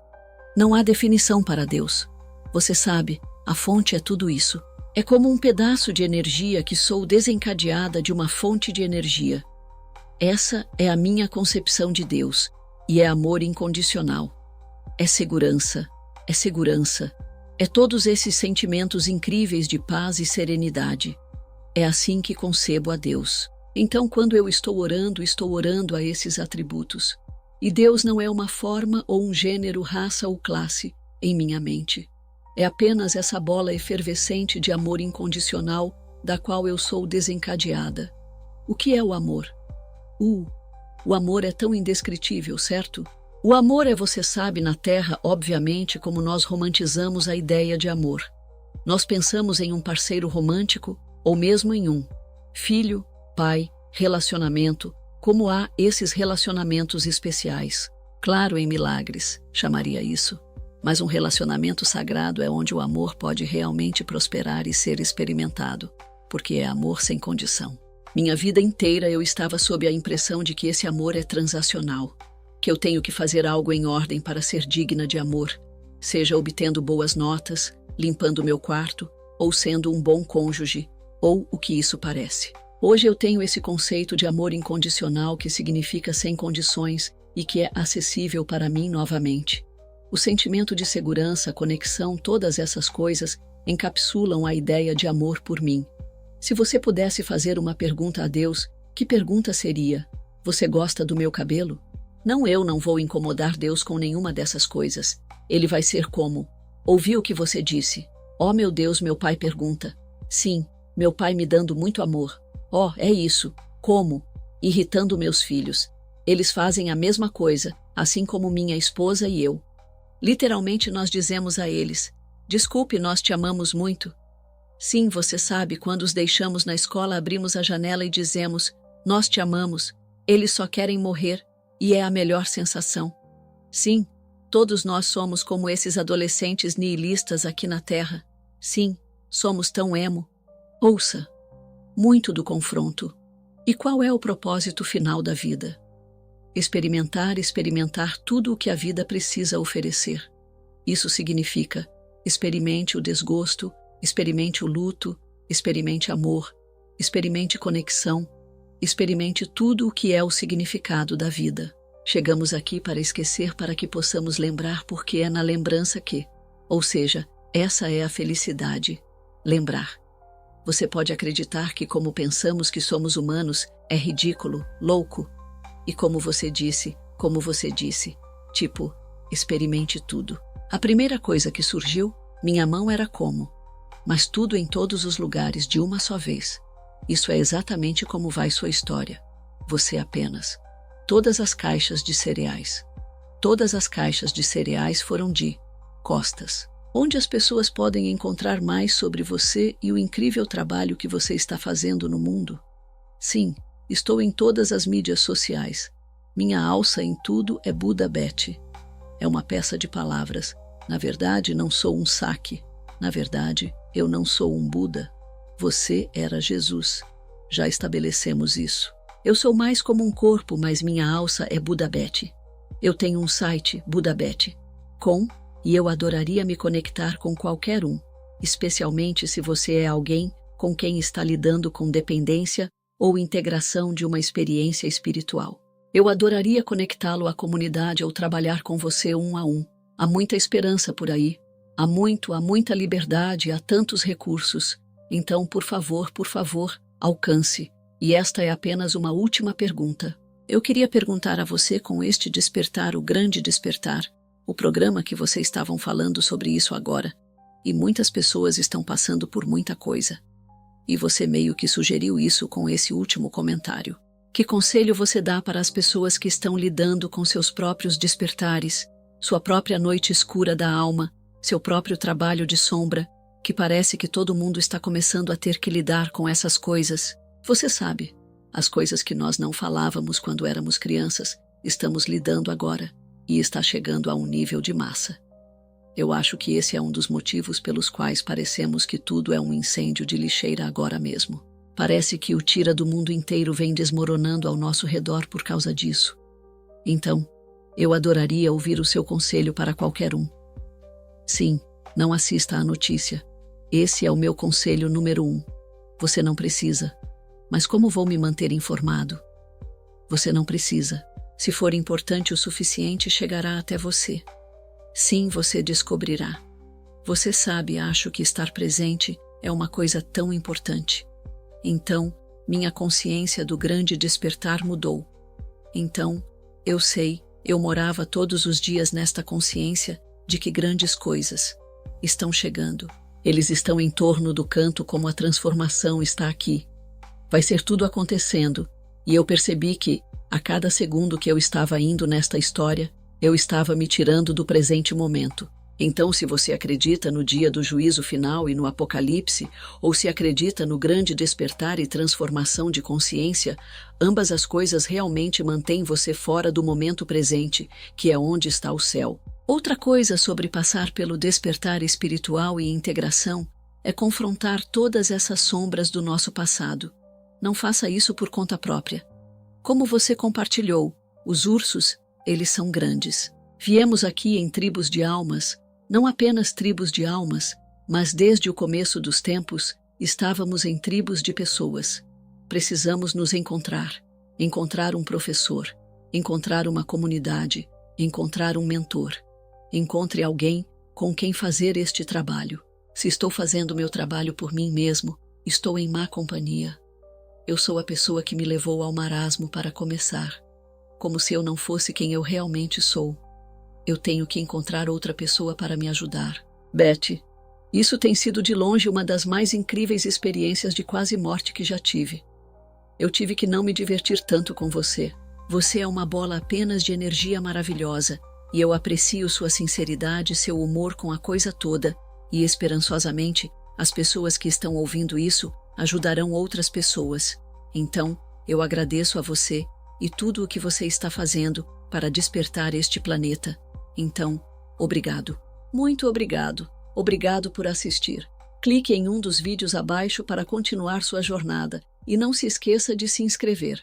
Não há definição para Deus. Você sabe, a fonte é tudo isso. É como um pedaço de energia que sou desencadeada de uma fonte de energia. Essa é a minha concepção de Deus, e é amor incondicional. É segurança, é todos esses sentimentos incríveis de paz e serenidade. É assim que concebo a Deus. Então, quando eu estou orando a esses atributos. E Deus não é uma forma ou um gênero, raça ou classe em minha mente. É apenas essa bola efervescente de amor incondicional da qual eu sou desencadeada. O que é o amor? O amor é tão indescritível, certo? O amor é, você sabe, na Terra, obviamente, como nós romantizamos a ideia de amor. Nós pensamos em um parceiro romântico, ou mesmo em um filho, pai, relacionamento, como há esses relacionamentos especiais. Claro, em milagres, chamaria isso. Mas um relacionamento sagrado é onde o amor pode realmente prosperar e ser experimentado, porque é amor sem condição. Minha vida inteira eu estava sob a impressão de que esse amor é transacional, que eu tenho que fazer algo em ordem para ser digna de amor, seja obtendo boas notas, limpando meu quarto, ou sendo um bom cônjuge, ou o que isso parece. Hoje eu tenho esse conceito de amor incondicional que significa sem condições e que é acessível para mim novamente. O sentimento de segurança, conexão, todas essas coisas encapsulam a ideia de amor por mim. Se você pudesse fazer uma pergunta a Deus, que pergunta seria? Você gosta do meu cabelo? Não, eu não vou incomodar Deus com nenhuma dessas coisas. Ele vai ser como: ouvi o que você disse. Oh, meu Deus, meu pai pergunta. Sim, meu pai me dando muito amor. Oh, é isso. Como? Irritando meus filhos. Eles fazem a mesma coisa, assim como minha esposa e eu. Literalmente nós dizemos a eles: desculpe, nós te amamos muito. Sim, você sabe, quando os deixamos na escola, abrimos a janela e dizemos: nós te amamos. Eles só querem morrer, e é a melhor sensação. Sim, todos nós somos como esses adolescentes nihilistas aqui na Terra. Sim, somos tão emo. Ouça, muito do confronto. E qual é o propósito final da vida? Experimentar tudo o que a vida precisa oferecer. Isso significa: experimente o desgosto, experimente o luto, experimente amor, experimente conexão, experimente tudo o que é o significado da vida. Chegamos aqui para esquecer, para que possamos lembrar, porque é na lembrança que, ou seja, essa é a felicidade, lembrar. Você pode acreditar que como pensamos que somos humanos é ridículo, louco. E como você disse, tipo, experimente tudo. A primeira coisa que surgiu, minha mão era como, mas tudo em todos os lugares de uma só vez. Isso é exatamente como vai sua história. Você apenas. Todas as caixas de cereais. Todas as caixas de cereais foram de costas. Onde as pessoas podem encontrar mais sobre você e o incrível trabalho que você está fazendo no mundo? Sim, estou em todas as mídias sociais. Minha alça em tudo é Buda Betty. É uma peça de palavras. Na verdade, não sou um saque. Na verdade, eu não sou um Buda. Você era Jesus. Já estabelecemos isso. Eu sou mais como um corpo, mas minha alça é Buda Betty. Eu tenho um site, Buda Betty, e eu adoraria me conectar com qualquer um, especialmente se você é alguém com quem está lidando com dependência ou integração de uma experiência espiritual. Eu adoraria conectá-lo à comunidade ou trabalhar com você um a um. Há muita esperança por aí. Há muita liberdade, há tantos recursos. Então, por favor, alcance. E esta é apenas uma última pergunta. Eu queria perguntar a você, com este despertar, o grande despertar, o programa que vocês estavam falando sobre isso agora, e muitas pessoas estão passando por muita coisa. E você meio que sugeriu isso com esse último comentário. Que conselho você dá para as pessoas que estão lidando com seus próprios despertares, sua própria noite escura da alma, seu próprio trabalho de sombra, que parece que todo mundo está começando a ter que lidar com essas coisas? Você sabe, as coisas que nós não falávamos quando éramos crianças, estamos lidando agora, e está chegando a um nível de massa. Eu acho que esse é um dos motivos pelos quais parecemos que tudo é um incêndio de lixeira agora mesmo. Parece que o tira do mundo inteiro vem desmoronando ao nosso redor por causa disso. Então, eu adoraria ouvir o seu conselho para qualquer um. Sim, não assista à notícia. Esse é o meu conselho número 1. Você não precisa. Mas como vou me manter informado? Você não precisa. Se for importante o suficiente, chegará até você. Sim, você descobrirá. Você sabe, acho que estar presente é uma coisa tão importante. Então, minha consciência do grande despertar mudou. Então, eu sei, eu morava todos os dias nesta consciência de que grandes coisas estão chegando. Eles estão em torno do canto, como a transformação está aqui. Vai ser tudo acontecendo, e eu percebi que, a cada segundo que eu estava indo nesta história, eu estava me tirando do presente momento. Então, se você acredita no dia do juízo final e no apocalipse, ou se acredita no grande despertar e transformação de consciência, ambas as coisas realmente mantêm você fora do momento presente, que é onde está o céu. Outra coisa sobre passar pelo despertar espiritual e integração é confrontar todas essas sombras do nosso passado. Não faça isso por conta própria. Como você compartilhou, os ursos, eles são grandes. Viemos aqui em tribos de almas, não apenas tribos de almas, mas desde o começo dos tempos, estávamos em tribos de pessoas. Precisamos nos encontrar um professor, encontrar uma comunidade, encontrar um mentor. Encontre alguém com quem fazer este trabalho. Se estou fazendo meu trabalho por mim mesmo, estou em má companhia. Eu sou a pessoa que me levou ao marasmo para começar, como se eu não fosse quem eu realmente sou. Eu tenho que encontrar outra pessoa para me ajudar. Betty, isso tem sido de longe uma das mais incríveis experiências de quase morte que já tive. Eu tive que não me divertir tanto com você. Você é uma bola apenas de energia maravilhosa, e eu aprecio sua sinceridade e seu humor com a coisa toda, e esperançosamente, as pessoas que estão ouvindo isso ajudarão outras pessoas. Então, eu agradeço a você e tudo o que você está fazendo para despertar este planeta. Então, obrigado. Muito obrigado. Obrigado por assistir. Clique em um dos vídeos abaixo para continuar sua jornada e não se esqueça de se inscrever.